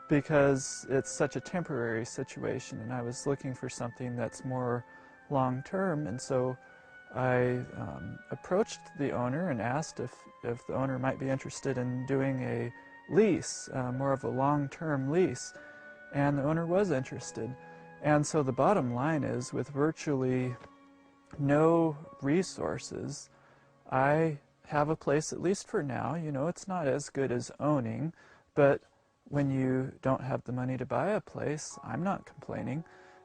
F: because it's such a temporary situation, and I was looking for something that's more long-term. And so I approached the owner and asked if the owner might be interested in doing a lease, more of a long-term lease, and the owner was interested. And so the bottom line is, with virtually no resources, I have a place, at least for now. You know, it's not as good as owning, but when you don't have the money to buy a place, I'm not complaining.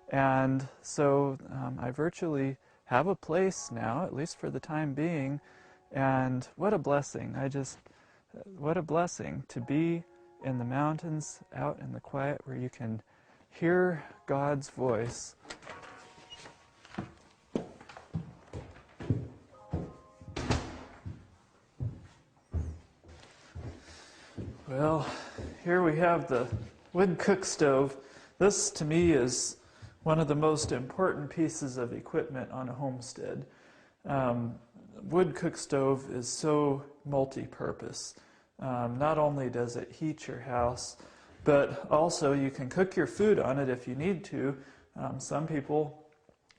F: And so I virtually have a place now, at least for the time being, and what a blessing. I just what a blessing to be in the mountains, out in the quiet where you can hear God's voice. Well, here we have the wood cook stove. This, to me, is one of the most important pieces of equipment on a homestead. Wood cook stove is so multi-purpose. Not only does it heat your house, but also you can cook your food on it if you need to. Some people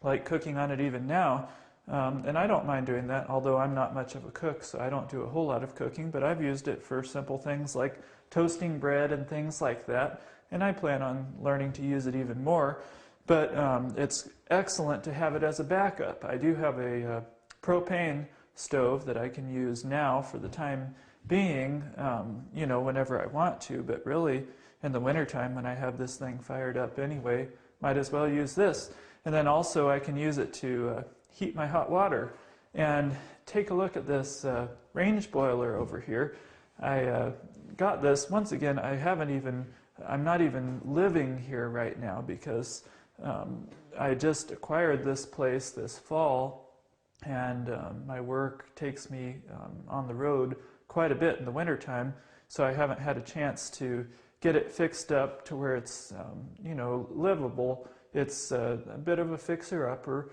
F: like cooking on it even now, and I don't mind doing that, although I'm not much of a cook, so I don't do a whole lot of cooking, but I've used it for simple things like toasting bread and things like that, and I plan on learning to use it even more. But it's excellent to have it as a backup. I do have a propane stove that I can use now for the time being, whenever I want to, but really in the wintertime when I have this thing fired up anyway, might as well use this. And then also I can use it to heat my hot water. And take a look at this range boiler over here. I got this, once again, I'm not even living here right now because I just acquired this place this fall, and my work takes me on the road quite a bit in the wintertime, so I haven't had a chance to get it fixed up to where it's livable. It's a bit of a fixer-upper,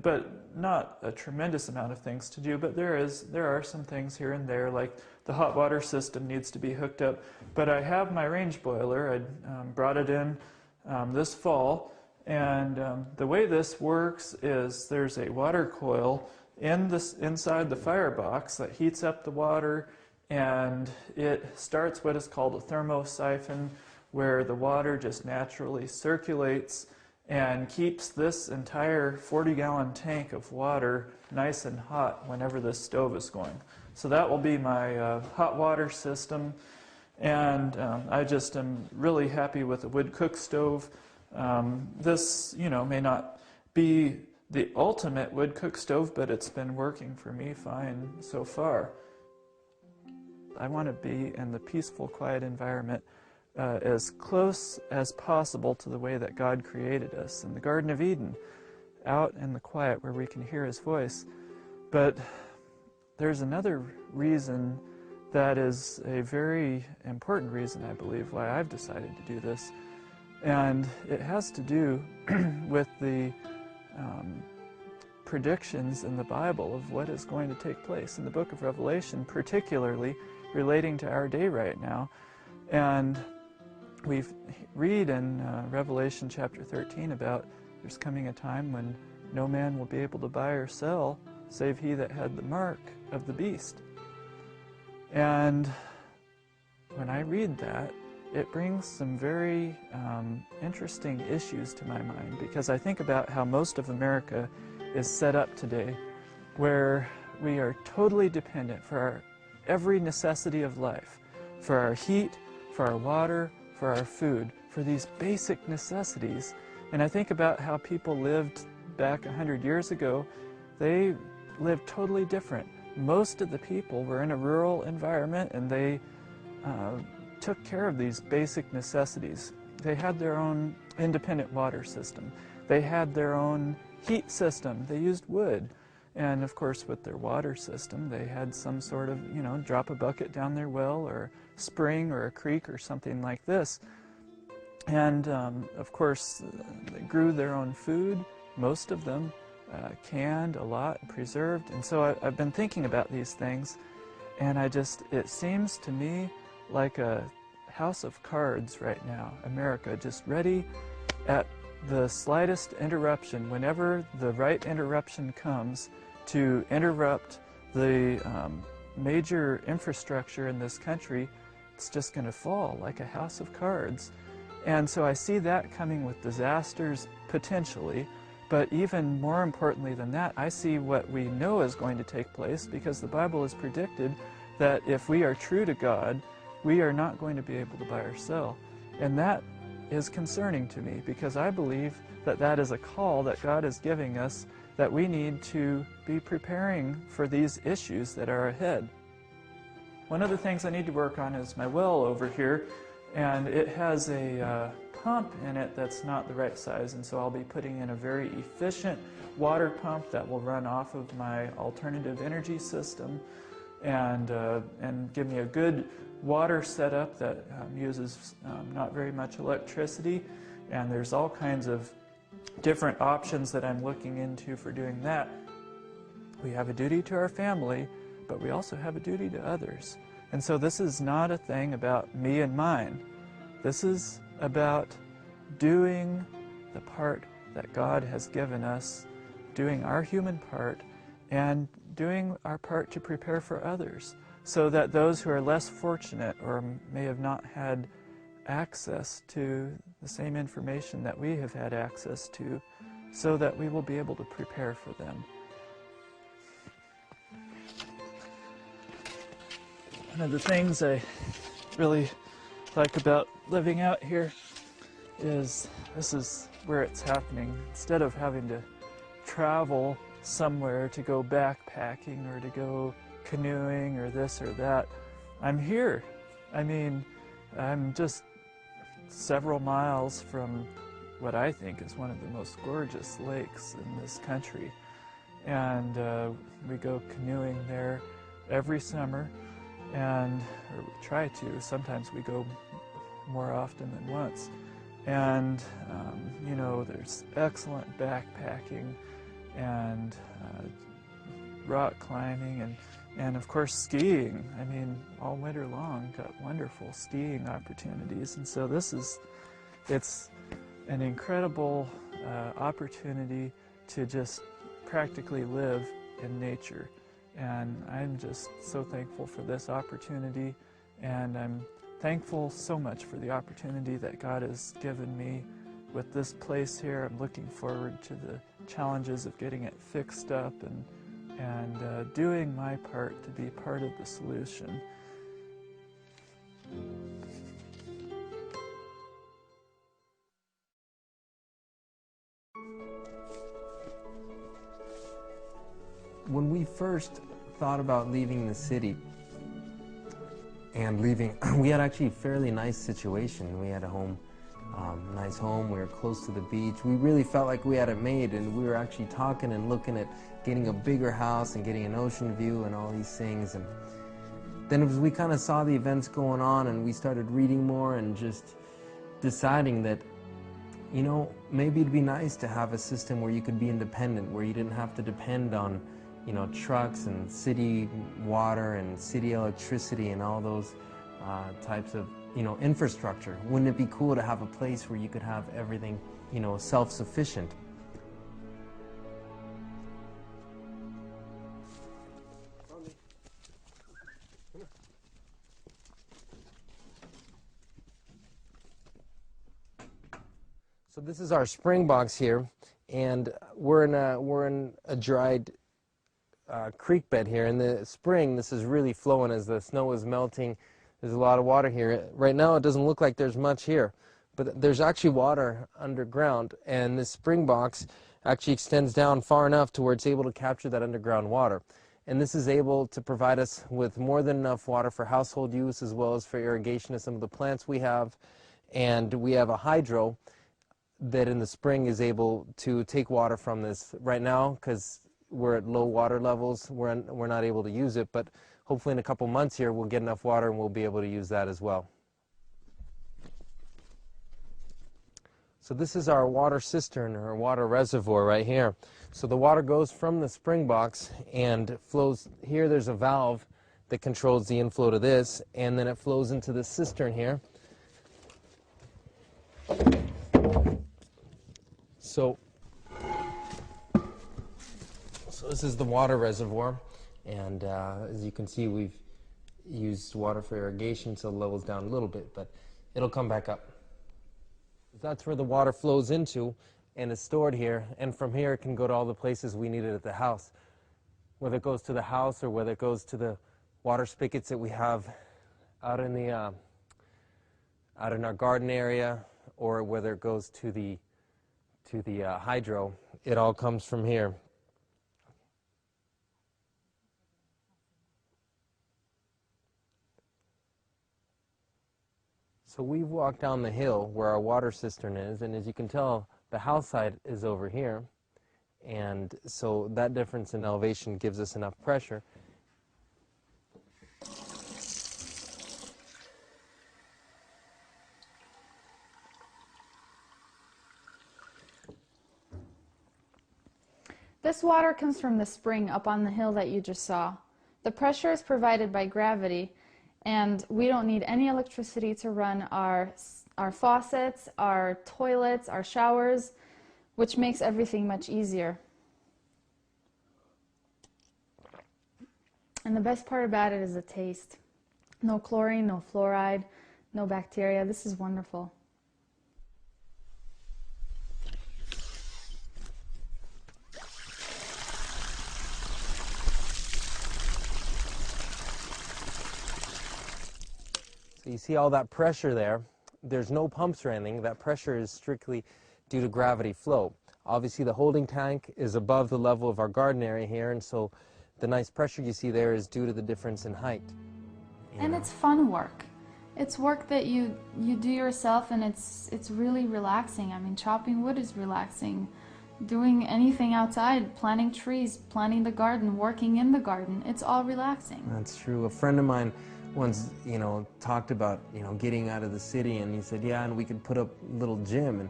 F: but not a tremendous amount of things to do. But there are some things here and there, like the hot water system needs to be hooked up. But I have my range boiler. I brought it in this fall, and the way this works is there's a water coil inside the firebox that heats up the water, and it starts what is called a thermosiphon, where the water just naturally circulates and keeps this entire 40-gallon tank of water nice and hot whenever this stove is going. So that will be my hot water system, and I just am really happy with the wood cook stove. This, may not be the ultimate wood cook stove, but it's been working for me fine so far. I want to be in the peaceful, quiet environment as close as possible to the way that God created us in the Garden of Eden, out in the quiet where we can hear His voice. But there's another reason that is a very important reason, I believe, why I've decided to do this. And it has to do with the predictions in the Bible of what is going to take place in the book of Revelation, particularly relating to our day right now. And we read in Revelation chapter 13 about there's coming a time when no man will be able to buy or sell save he that had the mark of the beast. And when I read that, it brings some very interesting issues to my mind, because I think about how most of America is set up today, where we are totally dependent for our every necessity of life, for our heat, for our water, for our food, for these basic necessities. And I think about how people lived back 100 years ago. They lived totally different. Most of the people were in a rural environment, and they took care of these basic necessities. They had their own independent water system. They had their own heat system. They used wood. And of course, with their water system, they had some sort of, drop a bucket down their well, or a spring or a creek or something like this. And of course, they grew their own food, most of them, canned a lot, preserved. And so I've been thinking about these things, and it seems to me like a house of cards right now, America, just ready at the slightest interruption, whenever the right interruption comes, to interrupt the major infrastructure in this country. It's just going to fall like a house of cards. And so I see that coming with disasters potentially, but even more importantly than that, I see what we know is going to take place, because the Bible has predicted that if we are true to God, we are not going to be able to buy or sell. And that is concerning to me, because I believe that that is a call that God is giving us, that we need to be preparing for these issues that are ahead. One of the things I need to work on is my well over here, and it has a pump in it that's not the right size, and so I'll be putting in a very efficient water pump that will run off of my alternative energy system and give me a good water setup that uses not very much electricity. And there's all kinds of different options that I'm looking into for doing that. We have a duty to our family, but we also have a duty to others. And so this is not a thing about me and mine. This is about doing the part that God has given us, doing our human part, and doing our part to prepare for others, so that those who are less fortunate or may have not had access to the same information that we have had access to, so that we will be able to prepare for them. One of the things I really like about living out here is this is where it's happening. Instead of having to travel somewhere to go backpacking or to go canoeing or this or that, I'm here. I mean, I'm just several miles from what I think is one of the most gorgeous lakes in this country. And we go canoeing there every summer, and or we try to. Sometimes we go more often than once. And, you know, there's excellent backpacking and rock climbing and of course skiing. I mean, all winter long, got wonderful skiing opportunities. And so it's an incredible opportunity to just practically live in nature. And I'm just so thankful for this opportunity, and I'm thankful so much for the opportunity that God has given me with this place here. I'm looking forward to the challenges of getting it fixed up and doing my part to be part of the solution.
B: When we first thought about leaving the city and leaving, we had actually a fairly nice situation. We had a home, nice home. We were close to the beach. We really felt like we had it made, and we were actually talking and looking at getting a bigger house and getting an ocean view and all these things. And then as we kind of saw the events going on and we started reading more and just deciding that, you know, maybe it'd be nice to have a system where you could be independent, where you didn't have to depend on, you know, trucks and city water and city electricity and all those types of, you know, infrastructure. Wouldn't it be cool to have a place where you could have everything, you know, self-sufficient? So this is our spring box here, and we're in a dried creek bed here. In the spring, this is really flowing as the snow is melting. There's a lot of water here. Right now, it doesn't look like there's much here, but there's actually water underground, and this spring box actually extends down far enough to where it's able to capture that underground water. And this is able to provide us with more than enough water for household use as well as for irrigation of some of the plants we have. And we have a hydro that in the spring is able to take water from this. Right now, because we're at low water levels, we're not able to use it, but hopefully in a couple months here we'll get enough water and we'll be able to use that as well. So this is our water cistern or water reservoir right here. So the water goes from the spring box and flows here. There's a valve that controls the inflow to this, and then it flows into the cistern here. So this is the water reservoir, and as you can see, we've used water for irrigation, so the level's down a little bit, but it'll come back up. That's where the water flows into and is stored here, and from here it can go to all the places we need it at the house. Whether it goes to the house or whether it goes to the water spigots that we have out in the out in our garden area, or whether it goes to the hydro, it all comes from here. So we've walked down the hill where our water cistern is, and as you can tell, the house side is over here. And so that difference in elevation gives us enough pressure.
C: This water comes from the spring up on the hill that you just saw. The pressure is provided by gravity, and we don't need any electricity to run our faucets, our toilets, our showers, which makes everything much easier. And the best part about it is the taste. No chlorine, no fluoride, no bacteria. This is wonderful.
B: So you see all that pressure there. There's no pumps or anything. That pressure is strictly due to gravity flow. Obviously the holding tank is above the level of our garden area here, and so the nice pressure you see there is due to the difference in height.
C: And it's fun work. It's work that you do yourself, and it's really relaxing. I mean, chopping wood is relaxing. Doing anything outside, planting trees, planting the garden, working in the garden, it's all relaxing.
B: That's true. A friend of mine once, talked about, getting out of the city, and he said, yeah, and we could put up a little gym. And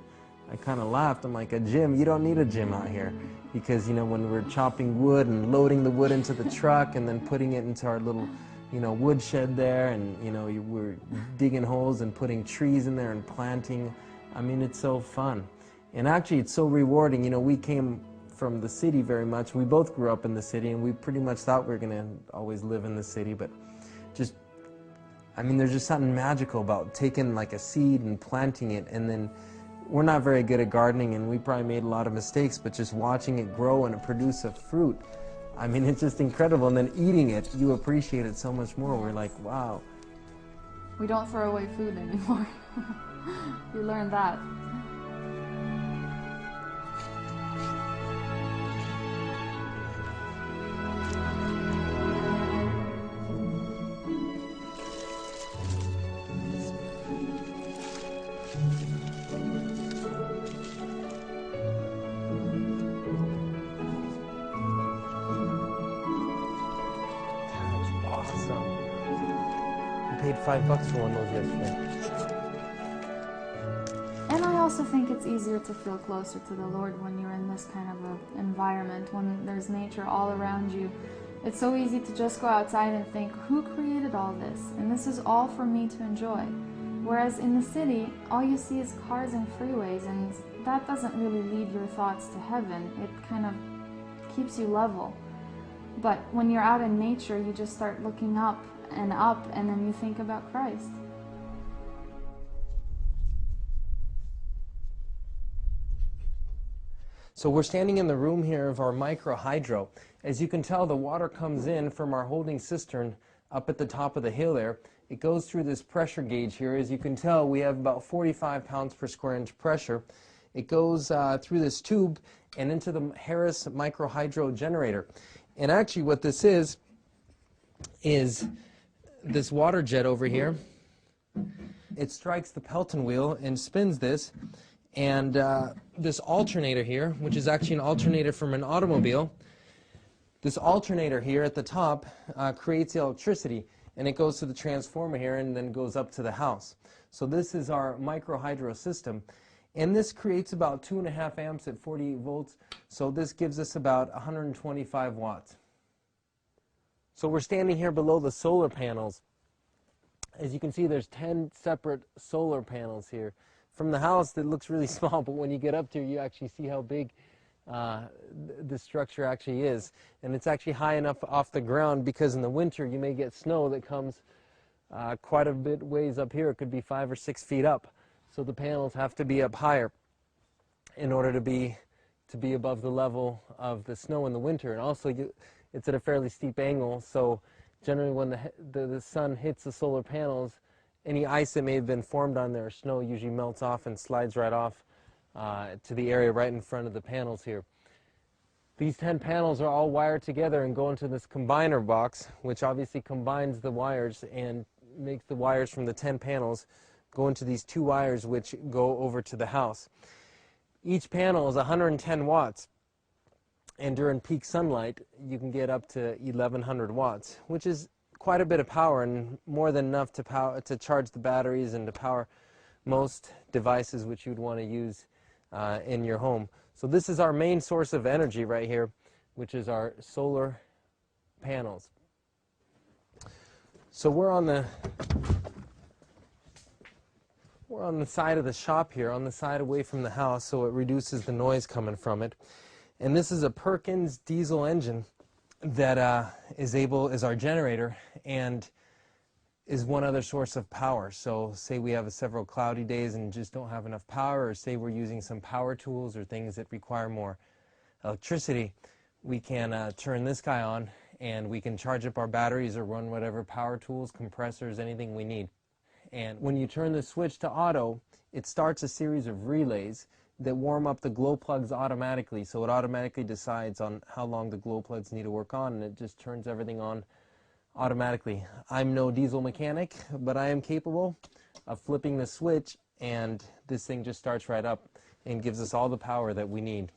B: I kind of laughed. I'm like, a gym? You don't need a gym out here. Because, when we're chopping wood and loading the wood into the truck and then putting it into our little, wood shed there, and, we're digging holes and putting trees in there and planting. I mean, it's so fun. And actually, it's so rewarding. We came from the city very much. We both grew up in the city, and we pretty much thought we were going to always live in the city, but there's just something magical about taking like a seed and planting it, and then we're not very good at gardening, and we probably made a lot of mistakes, but just watching it grow and produce a fruit, it's just incredible. And then eating it, you appreciate it so much more. We're like, wow.
C: We don't throw away food anymore. You learn that.
B: Paid $5 for one of those yesterday.
C: And I also think it's easier to feel closer to the Lord when you're in this kind of an environment, when there's nature all around you. It's so easy to just go outside and think, who created all this? And this is all for me to enjoy. Whereas in the city, all you see is cars and freeways, and that doesn't really lead your thoughts to heaven. It kind of keeps you level. But when you're out in nature, you just start looking up, and then you think about Christ.
B: So we're standing in the room here of our micro hydro. As you can tell, the water comes in from our holding cistern up at the top of the hill there. It goes through this pressure gauge here. As you can tell, we have about 45 pounds per square inch pressure. It goes through this tube and into the Harris micro hydro generator. And actually what this is this water jet over here. It strikes the Pelton wheel and spins this, and this alternator here, which is actually an alternator from an automobile, this alternator here at the top creates the electricity, and it goes to the transformer here and then goes up to the house. So this is our micro hydro system, and this creates about 2.5 amps at 48 volts, so this gives us about 125 watts. So we're standing here below the solar panels. As you can see, there's 10 separate solar panels here. From the house, it looks really small, but when you get up to it, you actually see how big the structure actually is. And it's actually high enough off the ground because in the winter you may get snow that comes quite a bit ways up here. It could be 5 or 6 feet up. So the panels have to be up higher in order to be above the level of the snow in the winter. And also it's at a fairly steep angle, so generally when the sun hits the solar panels, any ice that may have been formed on there or snow usually melts off and slides right off to the area right in front of the panels here. These 10 panels are all wired together and go into this combiner box, which obviously combines the wires and makes the wires from the 10 panels go into these 2 wires which go over to the house. Each panel is 110 watts, and during peak sunlight you can get up to 1100 watts, which is quite a bit of power and more than enough to charge the batteries and to power most devices which you'd want to use in your home. So this is our main source of energy right here, which is our solar panels. So we're on the side of the shop here, on the side away from the house, so it reduces the noise coming from it. And this is a Perkins diesel engine that is our generator and is one other source of power. So say we have several cloudy days and just don't have enough power, or say we're using some power tools or things that require more electricity, we can turn this guy on and we can charge up our batteries or run whatever power tools, compressors, anything we need. And when you turn the switch to auto, it starts a series of relays that warm up the glow plugs automatically. So it automatically decides on how long the glow plugs need to work on, and it just turns everything on automatically. I'm no diesel mechanic, but I am capable of flipping the switch, and this thing just starts right up and gives us all the power that we need.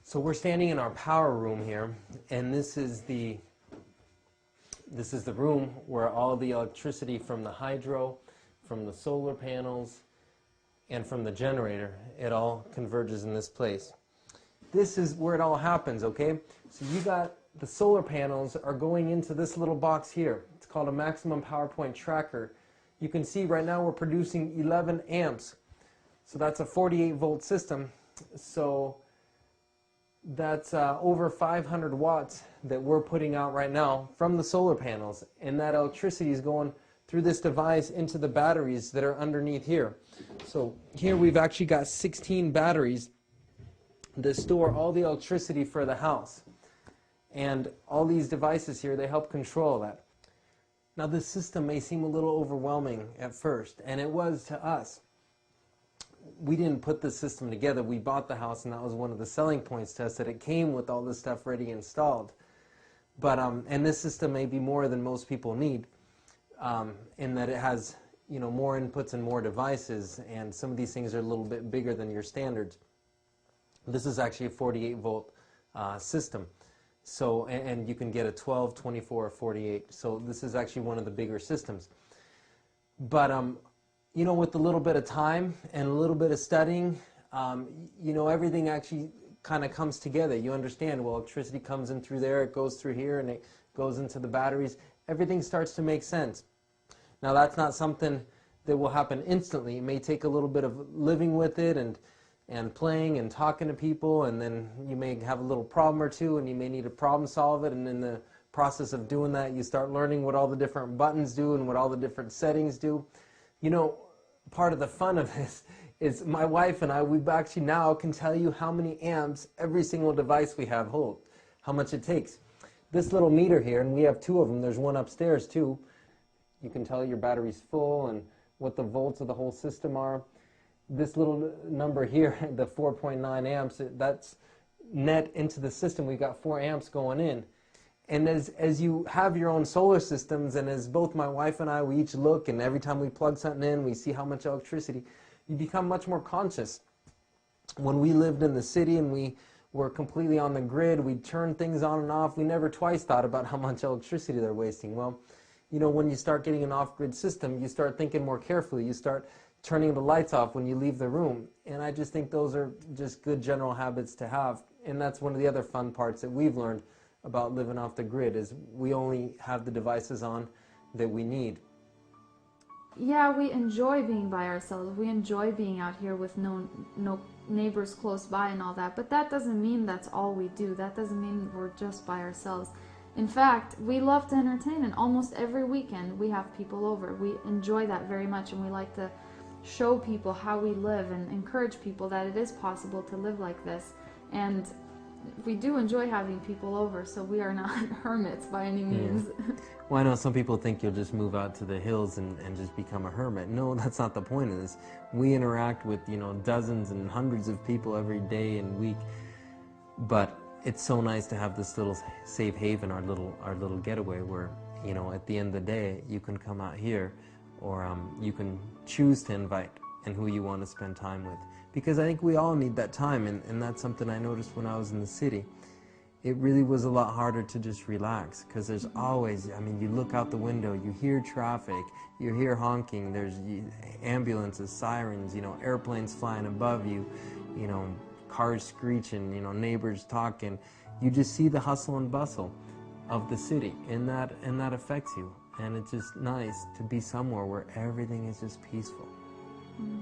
B: So we're standing in our power room here, and this is the room where all the electricity from the hydro, from the solar panels, and from the generator, it all converges in this place. This is where it all happens, okay? So you got the solar panels are going into this little box here. It's called a maximum power point tracker. You can see right now we're producing 11 amps. So that's a 48 volt system. So that's over 500 watts that we're putting out right now from the solar panels, and that electricity is going through this device into the batteries that are underneath here. So here we've actually got 16 batteries that store all the electricity for the house, and all these devices here, they help control that. Now this system may seem a little overwhelming at first, and it was to us. We didn't put this system together. We bought the house, and that was one of the selling points to us, that it came with all this stuff ready installed. But and this system may be more than most people need, in that it has, you know, more inputs and more devices, and some of these things are a little bit bigger than your standards. This is actually a 48 volt system. So and you can get a 12, 24, or 48. So this is actually one of the bigger systems. But you know, with a little bit of time and a little bit of studying, you know, everything actually kind of comes together. You understand, well, electricity comes in through there, it goes through here, and it goes into the batteries. Everything starts to make sense. Now, that's not something that will happen instantly. It may take a little bit of living with it and playing and talking to people, and then you may have a little problem or two, and you may need to problem solve it, and in the process of doing that, you start learning what all the different buttons do and what all the different settings do. You know, part of the fun of this is my wife and I, we actually now can tell you how many amps every single device we have hold, how much it takes. This little meter here, and we have 2 of them, there's one upstairs too, you can tell your battery's full and what the volts of the whole system are. This little number here, the 4.9 amps, that's net into the system. We've got 4 amps going in. And as you have your own solar systems, and as both my wife and I, we each look, and every time we plug something in, we see how much electricity, you become much more conscious. When we lived in the city and we were completely on the grid, we'd turn things on and off. We never twice thought about how much electricity they're wasting. Well, you know, when you start getting an off-grid system, you start thinking more carefully. You start turning the lights off when you leave the room. And I just think those are just good general habits to have. And that's one of the other fun parts that we've learned about living off the grid, is we only have the devices on that we need.
C: Yeah, we enjoy being by ourselves. We enjoy being out here with no neighbors close by and all that. But that doesn't mean that's all we do. That doesn't mean we're just by ourselves. In fact, we love to entertain, and almost every weekend we have people over. We enjoy that very much, and we like to show people how we live and encourage people that it is possible to live like this. And we do enjoy having people over, so we are not hermits by any means.
B: Yeah. Well, I know some people think you'll just move out to the hills and just become a hermit. No, that's not the point of this. We interact with, you know, dozens and hundreds of people every day and week, but it's so nice to have this little safe haven, our little getaway where, you know, at the end of the day, you can come out here, or you can choose to invite and who you want to spend time with. Because I think we all need that time, and that's something I noticed when I was in the city. It really was a lot harder to just relax, because there's always, I mean, you look out the window, you hear traffic, you hear honking, there's ambulances, sirens, you know, airplanes flying above you, you know, cars screeching, you know, neighbors talking. You just see the hustle and bustle of the city, and that affects you. And it's just nice to be somewhere where everything is just peaceful.
C: Mm.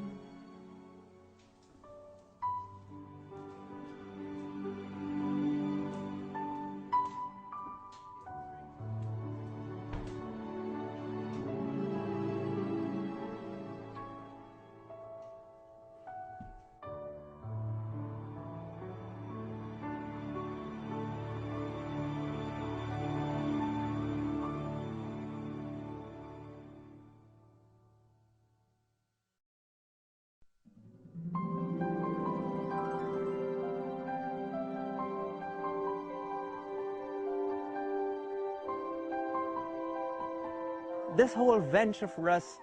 M: This whole venture for us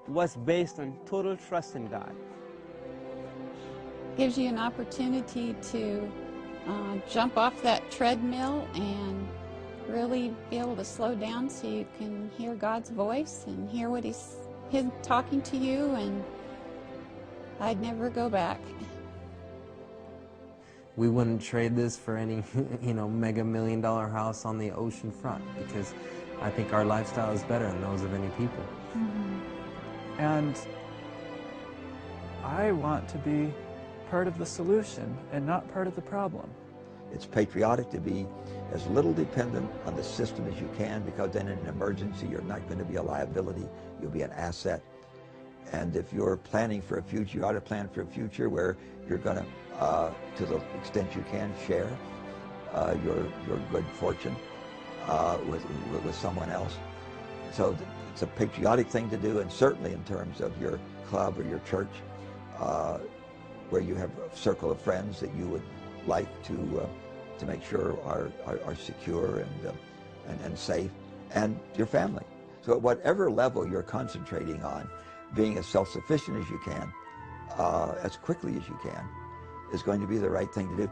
M: was based on total trust in God.
W: Gives you an opportunity to jump off that treadmill and really be able to slow down so you can hear God's voice and hear what He's talking to you, and I'd never go back.
B: We wouldn't trade this for any, you know, mega $1-million house on the ocean front, because I think our lifestyle is better than those of any people.
C: Mm-hmm.
F: And I want to be part of the solution and not part of the problem.
E: It's patriotic to be as little dependent on the system as you can, because then in an emergency you're not going to be a liability, you'll be an asset. And if you're planning for a future, you ought to plan for a future where you're going to the extent you can, share your good fortune with someone else. So it's a patriotic thing to do, and certainly in terms of your club or your church, where you have a circle of friends that you would like to make sure are secure and safe, and your family. So at whatever level you're concentrating on, being as self-sufficient as you can, as quickly as you can, is going to be the right thing to do.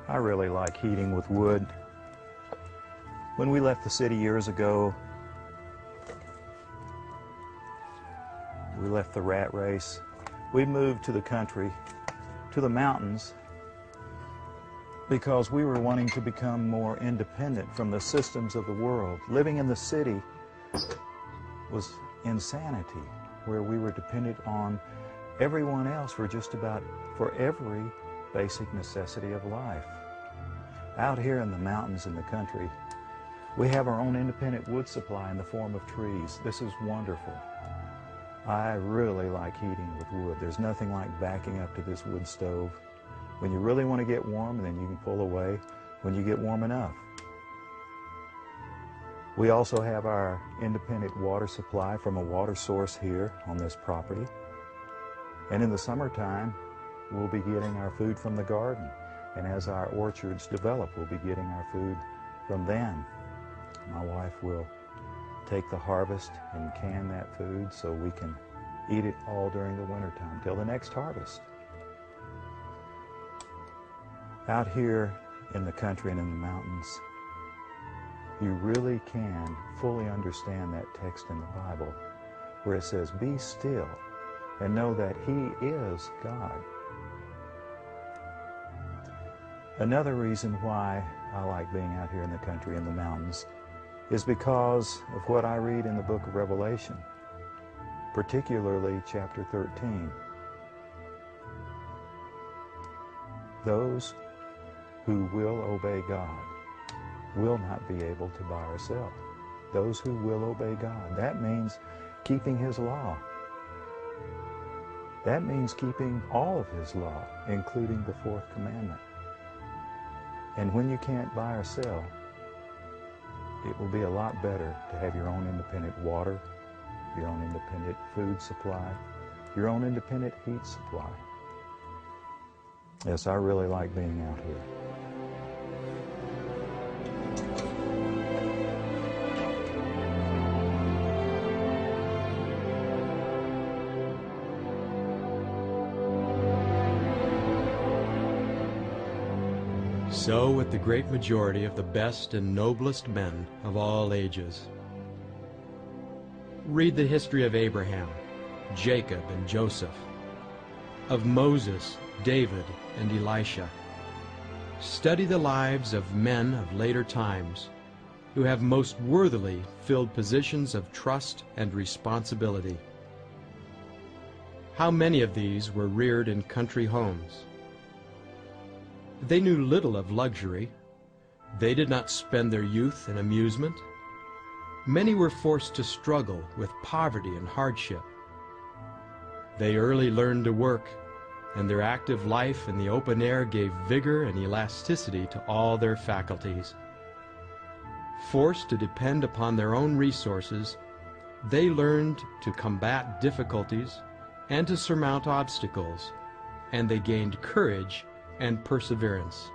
J: I really like heating with wood. When we left the city years ago, we left the rat race. We moved to the country, to the mountains, because we were wanting to become more independent from the systems of the world. Living in the city was insanity, where we were dependent on everyone else for just about for every basic necessity of life. Out here in the mountains in the country, we have our own independent wood supply in the form of trees. This is wonderful. I really like heating with wood. There's nothing like backing up to this wood stove. When you really want to get warm, then you can pull away when you get warm enough. We also have our independent water supply from a water source here on this property. And in the summertime, we'll be getting our food from the garden. And as our orchards develop, we'll be getting our food from them. My wife will take the harvest and can that food so we can eat it all during the wintertime till the next harvest. Out here in the country and in the mountains, you really can fully understand that text in the Bible where it says, "Be still and know that He is God." Another reason why I like being out here in the country in the mountains is because of what I read in the book of Revelation, particularly chapter 13. Those who will obey God will not be able to buy or sell. Those who will obey God, that means keeping His law. That means keeping all of His law, including the fourth commandment. And when you can't buy or sell, it will be a lot better to have your own independent water, your own independent food supply, your own independent heat supply. Yes, I really like being out here.
G: So with the great majority of the best and noblest men of all ages. Read the history of Abraham, Jacob, and Joseph, of Moses, David, and Elisha. Study the lives of men of later times who have most worthily filled positions of trust and responsibility. How many of these were reared in country homes? They knew little of luxury. They did not spend their youth in amusement. Many were forced to struggle with poverty and hardship. They early learned to work, and their active life in the open air gave vigor and elasticity to all their faculties. Forced to depend upon their own resources, they learned to combat difficulties and to surmount obstacles, and they gained courage and perseverance.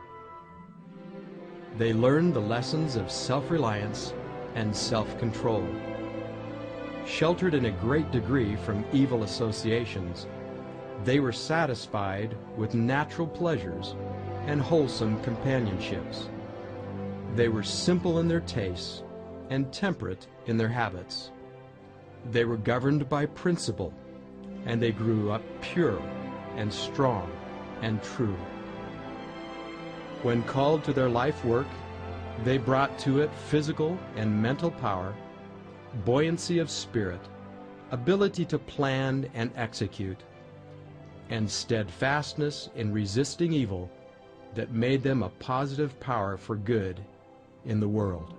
G: They learned the lessons of self-reliance and self-control. Sheltered in a great degree from evil associations, they were satisfied with natural pleasures and wholesome companionships. They were simple in their tastes and temperate in their habits. They were governed by principle, and they grew up pure and strong and true. When called to their life work, they brought to it physical and mental power, buoyancy of spirit, ability to plan and execute, and steadfastness in resisting evil that made them a positive power for good in the world.